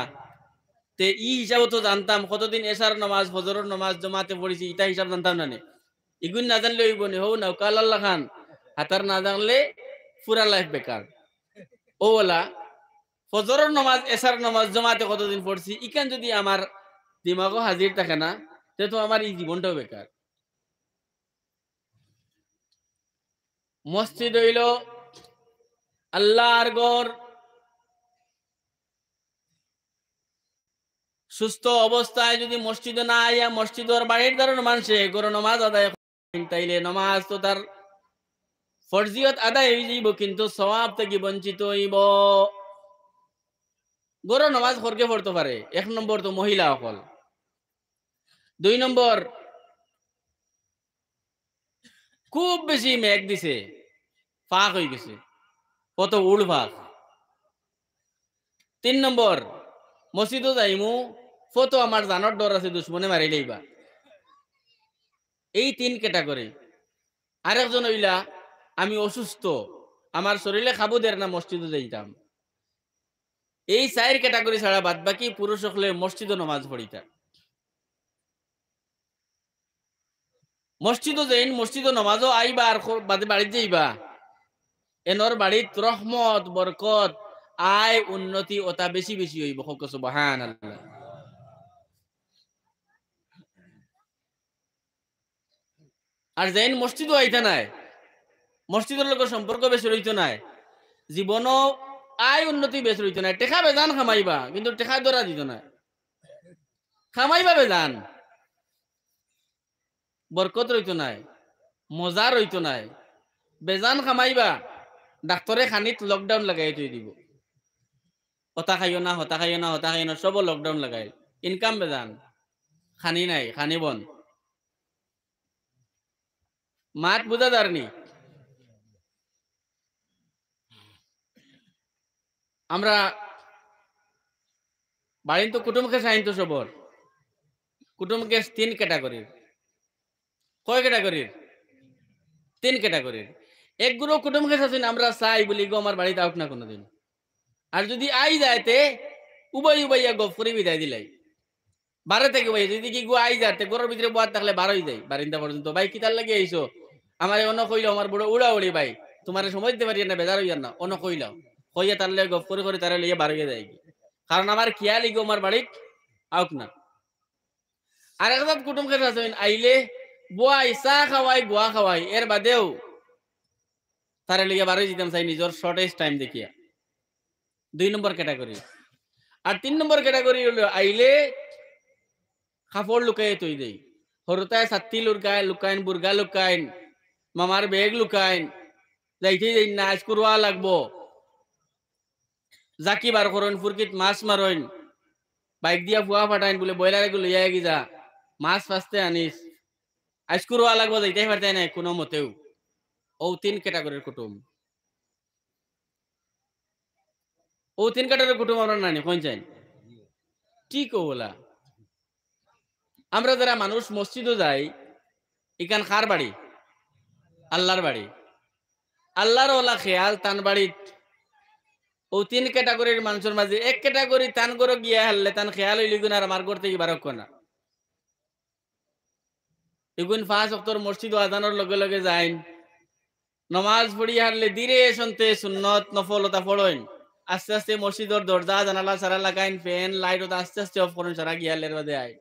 তে ই হিসাব তো জানতাম কতদিন এশার নামাজ ফজরের নামাজ জমাতে পড়েছি, ইটা হিসাব জানতাম না নে। ইগুন না জানলে হইব নি, হো না কাল আল্লাহ খান হাতার না জানলে পুরা লাইফ বেকার। ও বলা ফজরের নামাজ এশার নামাজ জমাতে কতদিন পড়ছি ইখান যদি আমার দিমাগও হাজির থাকে না, তে তো আমার এই জীবনটাও বেকার। মসজিদ হইল আল্লাহর ঘর। সুস্থ অবস্থায় যদি মসজিদে না আইয়া মসজিদের বাড়ির ধরুন মানুষে গরু নমাজ আদায় করেন, তাইলে নমাজ তো তার ফরজিয়ত আদায় হয়ে যাইব, কিন্তু সওয়াব থেকে বঞ্চিত হইব। গরু নমাজ খরকে পড়তে পারে, 1 নম্বর তো মহিলা অকল। 2 নম্বর, খুব বেশি মেঘ দিছে, ফাঁক হয়ে গেছে, কত উড় ফাঁক। 3 নম্বর, মসজিদও যাইমু, ফতো আমার জানোর ডর আছে, দুশ্মনে মারি লইবা। এই 3 ক্যাটাগরি। আরেকজন হইলা আমি অসুস্থ, আমার শরীরে খাবো দের না, মসজিদে যাইতাম। এই 4 ক্যাটাগরি ছাড়া বাদ বাকি পুরুষ হলে মসজিদে নমাজ পড়িতা। মসজিদও যাইন, মসজিদে নমাজও আইবা, আর বাদে বাড়িতে যাইবা, এনর বাড়িত রহমত বরকত আয় উন্নতি ওটা বেশি বেশি হইব। সুবহানাল্লাহ। আর যাইন মসজিদও আইতা নাই, মসজিদের লোকের সম্পর্ক বেশি রইতো নাই, জীবনও আয় উন্নতি বেশ রইতো নাই। টেকা বেজান খামাইবা, কিন্তু টেকা ধরা দিত না, খামাইবা বেজান, বরকত রইতো নাই, মজা রইতো নাই। বেজান খামাইবা, ডাক্তরে খানিত লকডাউন লাগাই থই দিব, হতা খাইও না, হতা খাইও না, হতা খাইও না, সব লকডাউন লাগাই। ইনকাম বেজান, খানি নাই, খানি বন। মাত বুঝা দারনি। আমরা বাড়িন তো কুটুমকে চাইন তো সবর। কুটুমকে 3 ক্যাটাগরির। কয় ক্যাটাগরির? 3 ক্যাটাগরির। একগুলো কুটুমকে আছেন আমরা চাই বলি গো আমার বাড়িতে আউক না কোনোদিন। আর যদি আই যাইতে উবাই উবাইয়া গপ করে বিদায় দিলাই। 12 থেকে ভাই যদি কি গো আই যাতে ঘরের ভিতরে বয়াত থাকলে 12ই যাই বারিন্দা পর্যন্ত। ভাই কিতার লাগি আইছো? আমারে অন্য কইলো আমার বড় উড়া উড়ি ভাই। তোমারে সময় দিতে পারি না, বেজার হইয়া না। অন্য কইলাও। কইয়া তার লাগে গপ করে তারে লইয়া 12 যাই। কারণ আমার খেয়ালই গো আমার বাড়িত আউক না। আর একজন কুটুম খেতে আছেন আইলে বুয়াই চা খাওয়াই গুয়া খাওয়াই, এর বাদেও তারে লইয়া 12 দিতাম চাই নিজের শর্টেজ টাইম দেখিয়া। 2 নম্বর ক্যাটাগরি। আর 3 নম্বর ক্যাটাগরি হলো আইলে কাপড় লুকাই তৈ দেই, হরতায় ছাত্তি লুকায় লুকাইন, বুর্গা লুকাইন, মামার বেগ লুকাইন, যাইতে যাই না আজ করওয়া লাগবো, জাকি বার করেন, ফুরকিত মাছ মারইন, বাইক দিয়া ফুয়া ফাটাইন, বলে বয়লারে গুলো লইয়া গিযা মাছ ফাঁসতে আনিস, আজ করওয়া লাগবো, যাইতেই পারতাই নাই কোনো মতেও। ও 3 ক্যাটাগরির কুটুম। ও 3 ক্যাটাগরির কুটুম আমরা নানি কোন চাই ঠিক ও বলা। আমরা যারা মানুষ মসজিদও যাই, ইকান কার বাড়ি? আল্লাহর বাড়ি। আল্লাহর ওলা খেয়াল তান বাড়িত ও 3 ক্যাটাগরির মানুষের মাঝে 1 ক্যাটাগরি তান গরো গিয়া হারলে তান খেয়াল হইলি গুণ আর আমার ঘর থেকে বারক না। এগুন 5 ওয়াক্তর মসজিদ ও আজানোর লগে লগে যাইন, নমাজ পড়ি হারলে ধীরে শুনতে সুন্নত নফলতা পড়ইন, আস্তে আস্তে মসজিদর দরজা জানালা সারা লাগাইন, ফ্যান লাইট ওটা আস্তে আস্তে অফ করুন, সারা গিয়ালের বাদে আয়।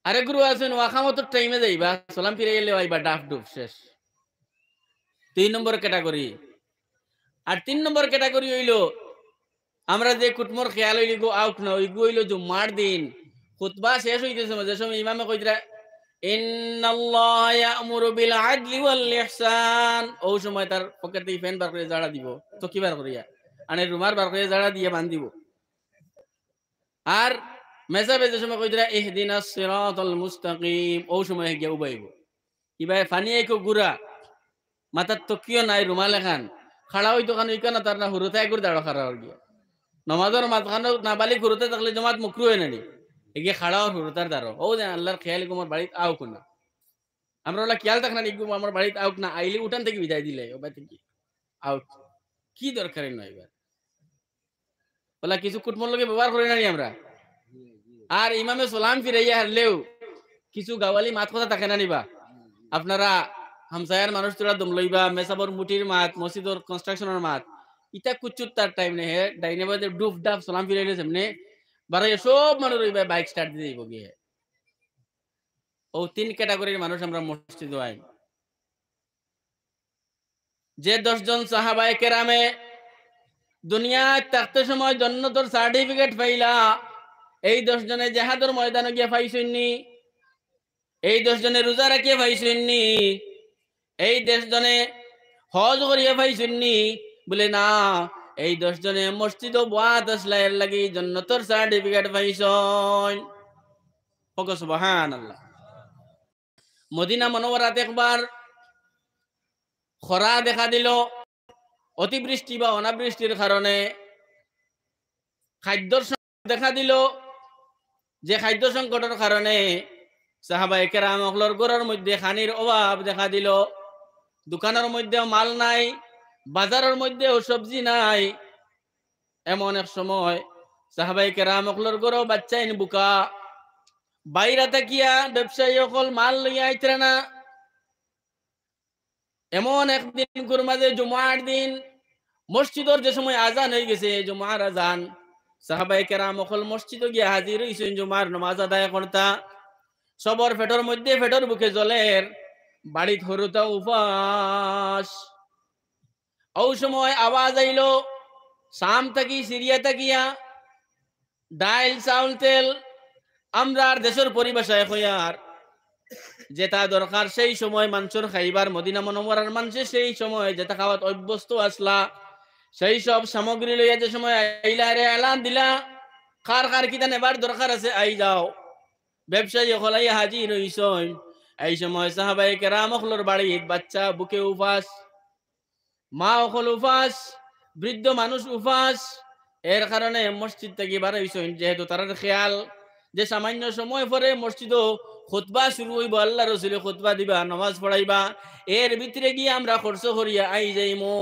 আরে গুরু আছেন ওয়াখামত টাইমে যাইবা, সালাম ফিরে গেলে আইবা ডাফ ডুব শেষ। 3 নম্বর ক্যাটাগরি। আর 3 নম্বর ক্যাটাগরি হইলো আমরা যে কুটমোর খেয়াল হইলি গো আউক না, ওই গো হইলো জুম্মার দিন খুতবা শেষ হইতেছে, যে সময় ইমামে কইতরা ইন্নাল্লাহা ইয়া'মুরু বিল আদলি ওয়াল ইহসান, ও সময় তার পকেট থেকে ফ্যান বার করে জাড়া দিব, তো কি বার করিয়া আনে রুমার বার করে জাড়া দিয়ে বান্ধ দিব। আর মেসাবে যে সময় কইতরা ইহদিনাস সিরাতাল মুস্তাকিম, ও সময় গিয়া উবাইব। ইবাই ফানি আইকো গুরা মাথার তকিও নাই, রুমাল এখান খাড়া হইতো খান ইকানা তার না হুরুতাই করে দাঁড়া খাড়া হল গিয়া নমাজের মাঝখানে নাবালিক হুরুতে থাকলে জমাত মুকরু হয় নানি, এগিয়ে খাড়া আর হুরুতার দাঁড়ো। ও যে আল্লাহর খেয়াল আমার বাড়িতে আউক না, আমরা ওলা খেয়াল থাক না ইগুম আমার বাড়িতে আউক না, আইলে উঠান থেকে বিদায় দিলে ও বাড়ি থেকে আউক, কি দরকারই নয় এবার ওলা কিছু কুটমর লোকে ব্যবহার করি নানি আমরা। আর ইমামে সালাম ফিরাইয়া হারলেও কিছু গাওয়ালি মাত কথা থাকে না নিবা, আপনারা হামসায়ার মানুষ তোরা দম লইবা, মেসাবর মুটির মাত, মসজিদর কনস্ট্রাকশনের মাত, ইটা কুচুত তার টাইম নেই হে ডাইনে বাদে ডুফ ডাফ সালাম ফিরাইলে সামনে বারাই সব মানুষ রইবা বাইক স্টার্ট দিয়ে দিব গিয়ে। ও 3 ক্যাটাগরির মানুষ আমরা মসজিদ আই। যে 10 জন সাহাবায়ে কেরামে দুনিয়ায় থাকতে সময় জান্নাতের সার্টিফিকেট পাইলা, এই 10 জনে জিহাদের ময়দানে গিয়া পাইছেননি? এই 10 জনে রোজা রাখিয়া পাইছেননি? এই 10 জনে হজ করিয়া পাইছেননি? বলে না, এই 10 জনে মসজিদ ও বাত আসলা এর লাগি জান্নাতের সার্টিফিকেট পাইছন। ওগো সুবহানাল্লাহ। মদিনা মুনাওয়ারাত একবার খরা দেখা দিল, অতিবৃষ্টি বা অনাবৃষ্টির কারণে খাদ্যর সংকট দেখা দিল। যে খাদ্য সংকটের কারণে সাহাবায়ে কেরাম অগলর ঘরের মধ্যে খানির অভাব দেখা দিল। দোকানের মধ্যে মাল নাই, বাজারের মধ্যেও সবজি নাই। এমন এক সময় সাহাবায়ে কেরাম অগলর ঘরেও বাচ্চাইন বুকা, বাইরে তাকিয়া ব্যবসায়ী অকল মাল লইয়া আইতরা না। এমন একদিন মাঝে জুমার দিন, মসজিদের যে সময় আজান হয়ে গেছে, জুমার আজান, সাহাবায়ে কেরাম অকল মসজিদে গিয়া হাজির হইছেন জুমার নামাজ আদায় করতা। সবর পেটের মধ্যে পেটের বুকে জলের, বাড়িত হরুতা উপাস। ওই সময় আওয়াজ আইল শাম থাকি সিরিয়া তাকিয়া ডাইল চাউল তেল আমরার দেশের পরিভাষায় হইয়ার যেটা দরকার সেই সময় মানুষের খাইবার, মদিনা মুনাওয়ারার মানুষে সেই সময় যেটা খাওয়াত অভ্যস্ত আসলা, সেই সব সামগ্রী লইয়া যে সময় আইলা রে এলান দিলা, কার কার কিতা নেবার দরকার আছে আই যাও। ব্যবসায়ী হলাই হাজির হইছন। এই সময় সাহাবায়ে কেরাম অখলর বাড়িত বাচ্চা বুকে উপাস, মা অকল উপাস, বৃদ্ধ মানুষ উপাস। এর কারণে মসজিদ থেকে বার হইছন, যেহেতু তারার খেয়াল যে সামান্য সময় পরে মসজিদও খুতবা শুরু হইব, আল্লাহ রসুলে খুতবা দিবা, নামাজ পড়াইবা, এর ভিতরে গিয়ে আমরা খরচ করিয়া আই যাইমো।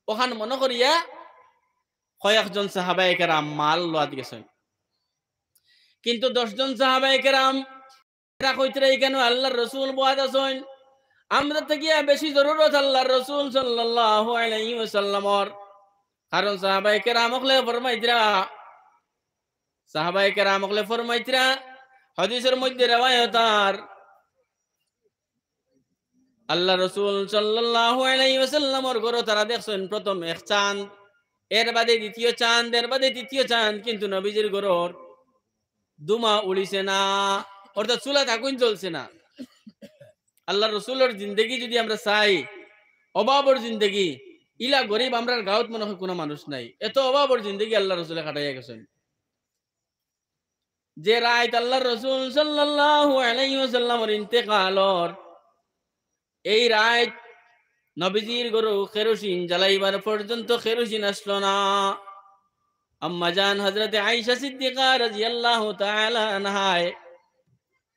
ওখান মনে করিয়া কয়েকজন সাহাবায়ে কেরাম মাল লওয়াত গেছেন। কিন্তু 10 জন সাহাবায়ে কেরাম এরা কইতরা কেন আল্লাহর রাসূল বয়াত আছেন, আমরা থেকে বেশি জরুরত আল্লাহর রাসূল সাল্লাল্লাহু আলাইহি ওয়াসাল্লামর। কারণ সাহাবায়ে কেরাম হলে ফরমাইতরা, সাহাবায়ে কেরাম হলে ফরমাইতরা, হাদিসের মধ্যে riwayat আর আল্লাহ রাসূল সাল্লাল্লাহু আলাইহি ওয়াসাল্লামর ঘর তারা দেখছেন প্রথম এক চাঁদ, এর বাদে দ্বিতীয় চাঁদ, এর বাদে তৃতীয় চাঁদ, কিন্তু নবীজির ঘর দুমা উড়িছে না, অর্থাৎ চুলা আগুন জ্বলছে না। আল্লাহ রসুলের জিন্দগি যদি আমরা চাই, অভাবর জিন্দগি, ইলা গরিব আমরা গাঁৱত মনে হয় কোনো মানুষ নাই, এত অভাবর জিন্দগি আল্লাহ রসুলে কাটাইয়া গেছেন। যে রাত আল্লাহ রসুল সাল্লাল্লাহু আলাইহি ওয়াসাল্লামের ইন্তেকালর, এই রাত নবীজির গরু কেরোসিন জ্বালাইবার পর্যন্ত কেরোসিন আসলো না। আম্মা জান হযরতে আয়েশা সিদ্দিকা রাদিয়াল্লাহু তাআলা আনহায়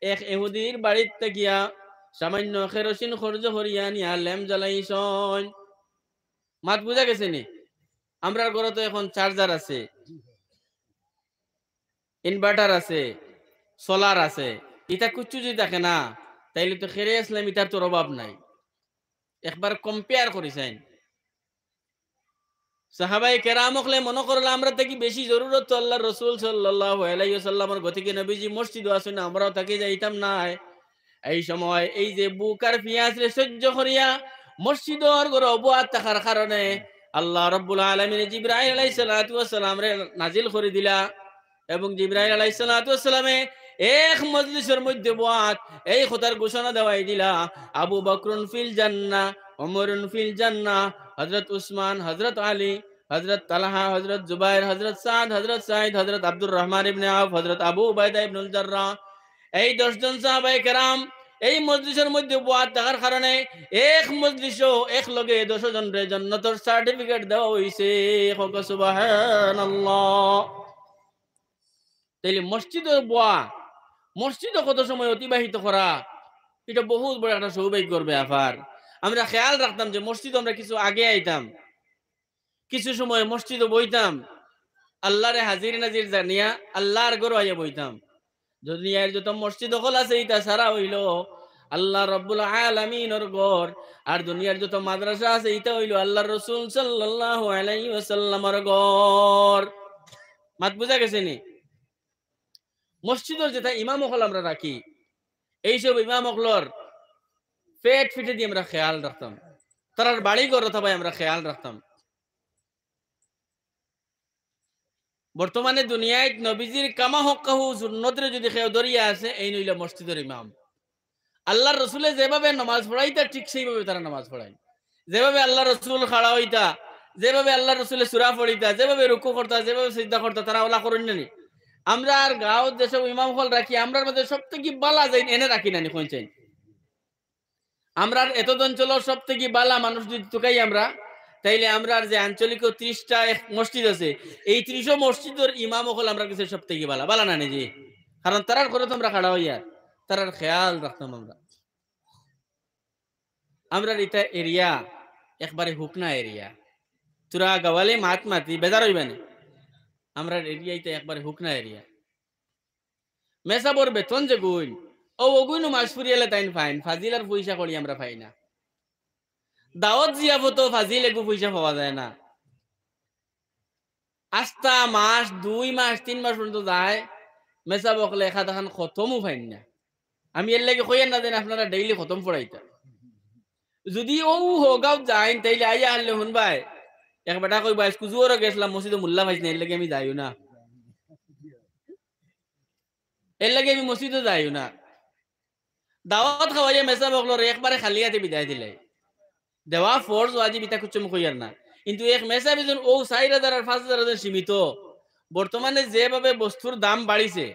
এক ইহুদির বাড়িতে গিয়া সামান্য কেরোসিন খরচ করিয়া নিয়া ল্যাম্প জ্বালাইছন। মাত বুঝা গেছে নি? আমরার ঘরে তো এখন চার্জার আছে, ইনভার্টার আছে, সোলার আছে, ইটা কুচ্ছু যদি থাকে না, তাইলে তো খেরে আসলাম ইটার তোর অভাব নাই। একবার কম্পেয়ার করিছেন। সাহাবায়ে কেরাম হলে মনে করলে আমরা থেকে বেশি জরুরত তো আল্লাহর রাসূল সাল্লাল্লাহু আলাইহি ওয়াসাল্লামের গতিকে নবীজি মসজিদও আসেন, আমরাও তাকে যাইতাম না। এই সময় এই যে বুকার পিয়াস রে সহ্য করিয়া মসজিদর ঘরে অবুয়াত থাকার কারণে আল্লাহ রাব্বুল আলামিন জিবরাইল আলাইহিস সালাতু ওয়াস সালাম রে নাজিল করে দিলা, এবং জিবরাইল আলাইহিস সালাতু ওয়াস সালামে এক মজলিসের মধ্যে বুয়াত এই কথার ঘোষণা দেওয়াই দিলা, আবু বকরুন ফিল জান্নাহ, ওমরুন ফিল জান্নাহ, হযরত উসমান, হযরত আলী, হযরত তালহা, হযরত জুবাইর, হযরত সাদ, হযরত সাঈদ, হযরত আব্দুর রহমান ইবনে আওফ, হযরত আবু উবাইদা ইবনুল জাররাহ, এই 10 জন সাহাবায়ে কেরাম এই মজলিসের মধ্যে বুয়াত থাকার কারণে এক মজলিসও এক লগে 10 জনের জান্নাতের সার্টিফিকেট দেওয়া হইছে। সুবহানাল্লাহ। তাইলে মসজিদের বুয়া, মসজিদে কত সময় অতিবাহিত করা, এটা বহুত বড় একটা সৌভাগ্যর ব্যাপার। আমরা খেয়াল রাখতাম যে মসজিদে আমরা কিছু আগে আইতাম, কিছু সময় মসজিদে বইতাম, আল্লাহরে হাজির নাজির জানিয়া আল্লাহর ঘরে আইয়া বইতাম। দুনিয়ার যত মসজিদ হল আছে এটা সারা হইল আল্লাহ রাব্বুল আলামিনের ঘর, আর দুনিয়ার যত মাদ্রাসা আছে এটা হইল আল্লাহর রাসূল সাল্লাল্লাহু আলাইহি ওয়াসাল্লামের ঘর। মাত বুঝা গেছে নি? মসজিদের যেটা ইমাম হল আমরা রাখি, এইসব ইমাম হলর পেট ফিটে দিয়ে আমরা খেয়াল রাখতাম। তারার বাড়ি ঘর ভাই আমরা খেয়াল রাখতাম। বর্তমানে দুনিয়ায় নবীজির কামা হক্কাহু সুন্নতরে যদি কেউ দরিয়া আছে, এই নইল মসজিদের ইমাম। আল্লাহর রসুলে যেভাবে নামাজ পড়াইতা ঠিক সেইভাবে তারা নামাজ পড়ায়। যেভাবে আল্লাহ রসুল খাড়া হইতা, যেভাবে আল্লাহ রসুলের সূরা পড়িতা, যেভাবে রুকু করতা, যেভাবে সিজদা করতা, তারা ওলা করেন নানি। আমরা আর গাঁও যেসব ইমাম হল রাখি, আমরার মধ্যে সব থেকে বালা যাই এনে রাখি নানি কোন চাই। আমরা এত অঞ্চল সব থেকে বালা মানুষ যদি তুকাই আমরা, তাইলে আমরা যে আঞ্চলিক 30টা মসজিদ আছে, এই 30 মসজিদের ইমাম হল আমরা কাছে সব থেকে বালা বালা না নিজে। কারণ তারার করে তো আমরা খাড়া হইয়া তারার খেয়াল রাখতাম আমরা। আমরা এটা এরিয়া একবারে হুকনা এরিয়া, তোরা গাওয়ালে মাত মাতি বেজার হইবে না। আমরা এরিয়া এটা একবারে হুকনা এরিয়া। মেসাবর বেতন যে গুণ ও ওগুইনো মাসফুরি এলে তাইন ফাইন, ফাজিল আর পয়সা করি আমরা পাই না। দাওয়াত জিয়াবত ফাজিল এগু পয়সা পাওয়া যায় না। আস্তা মাস 2 মাস 3 মাস পর্যন্ত যায়, মেসা বকলে একা দেখান খতমও ফাইন না। আমি এর লাগে কইয়েন না দেন আপনারা ডেইলি খতম পড়াইতা। যদি ও হোগাও যাইন তাইলে আইয়া আনলে শুনবাই এক বেটা কইবা কুজুরও গেছিলাম মসজিদে মোল্লা পাইছি না, এর লাগে আমি যাইও না, এর লাগে আমি মসজিদে যাইও না। দাওয়াত খাওয়াইয়া মেসা বকলর একবারে খালি হাতে বিদায় দিলে দেওয়া ফরজ ওয়াজিব ইতা কুচম কইয়ার না। কিন্তু এক মেসা বিজন ও 4000 আর 5000 সীমিত। বর্তমানে যেভাবে বস্তুর দাম বাড়িছে,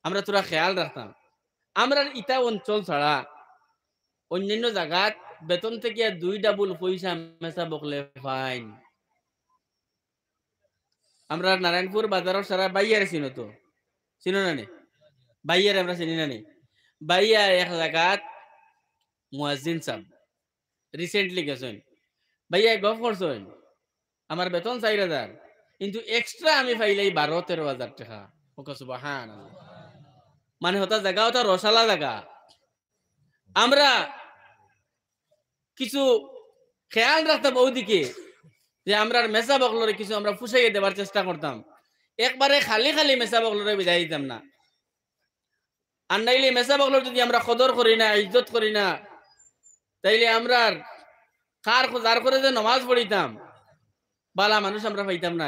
আমরা তোরা খেয়াল রাখতাম। আমরা ইটা অঞ্চল ছাড়া অন্যান্য জায়গাত বেতন থেকে 2 ডাবল পয়সা মেসা বকলে ফাইন। আমরা নারায়ণপুর বাজারের সারা বাইয়ারে চিনো তো, চিনো না নি? বাইয়ারে আমরা চিনি না নি? বাইয়া এক জায়গাত মুয়াজ্জিন সাহেব রিসেন্টলি গেছেন, ভাইয়া গফ করছেন আমার বেতন 4000, কিন্তু এক্সট্রা আমি পাইলাই 12-13 হাজার টাকা। ওকে সুবহানাল্লাহ। মানে হতা জায়গা হতা রসালা জায়গা। আমরা কিছু খেয়াল রাখতাম ওইদিকে যে আমরা মেসা বকলরে কিছু আমরা ফুসাইয়ে দেবার চেষ্টা করতাম। একবারে খালি খালি মেসা বকলরে বিদায় দিতাম না। আর নাইলে মেসা বকলর যদি আমরা কদর করি না, ইজ্জত করি না, তাইলে আমরা কার যার করে যে নমাজ পড়িতাম বালা মানুষ আমরা পাইতাম না।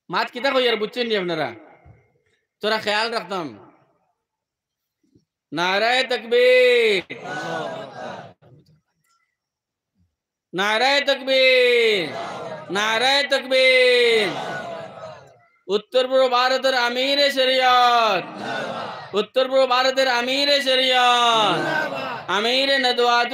মাত কিতা কই আর বুঝছেন নি আপনারা? তোরা খেয়াল রাখতাম। নারায়ে তাকবীর, নারায়ে তাকবীর, নারায়ে তাকবীর। উত্তর পূর্ব ভারতের আমিরে শরিয়ত, উত্তর পূর্ব ভারতের আমিরে শরিয়ত, আমিরে নদওয়াত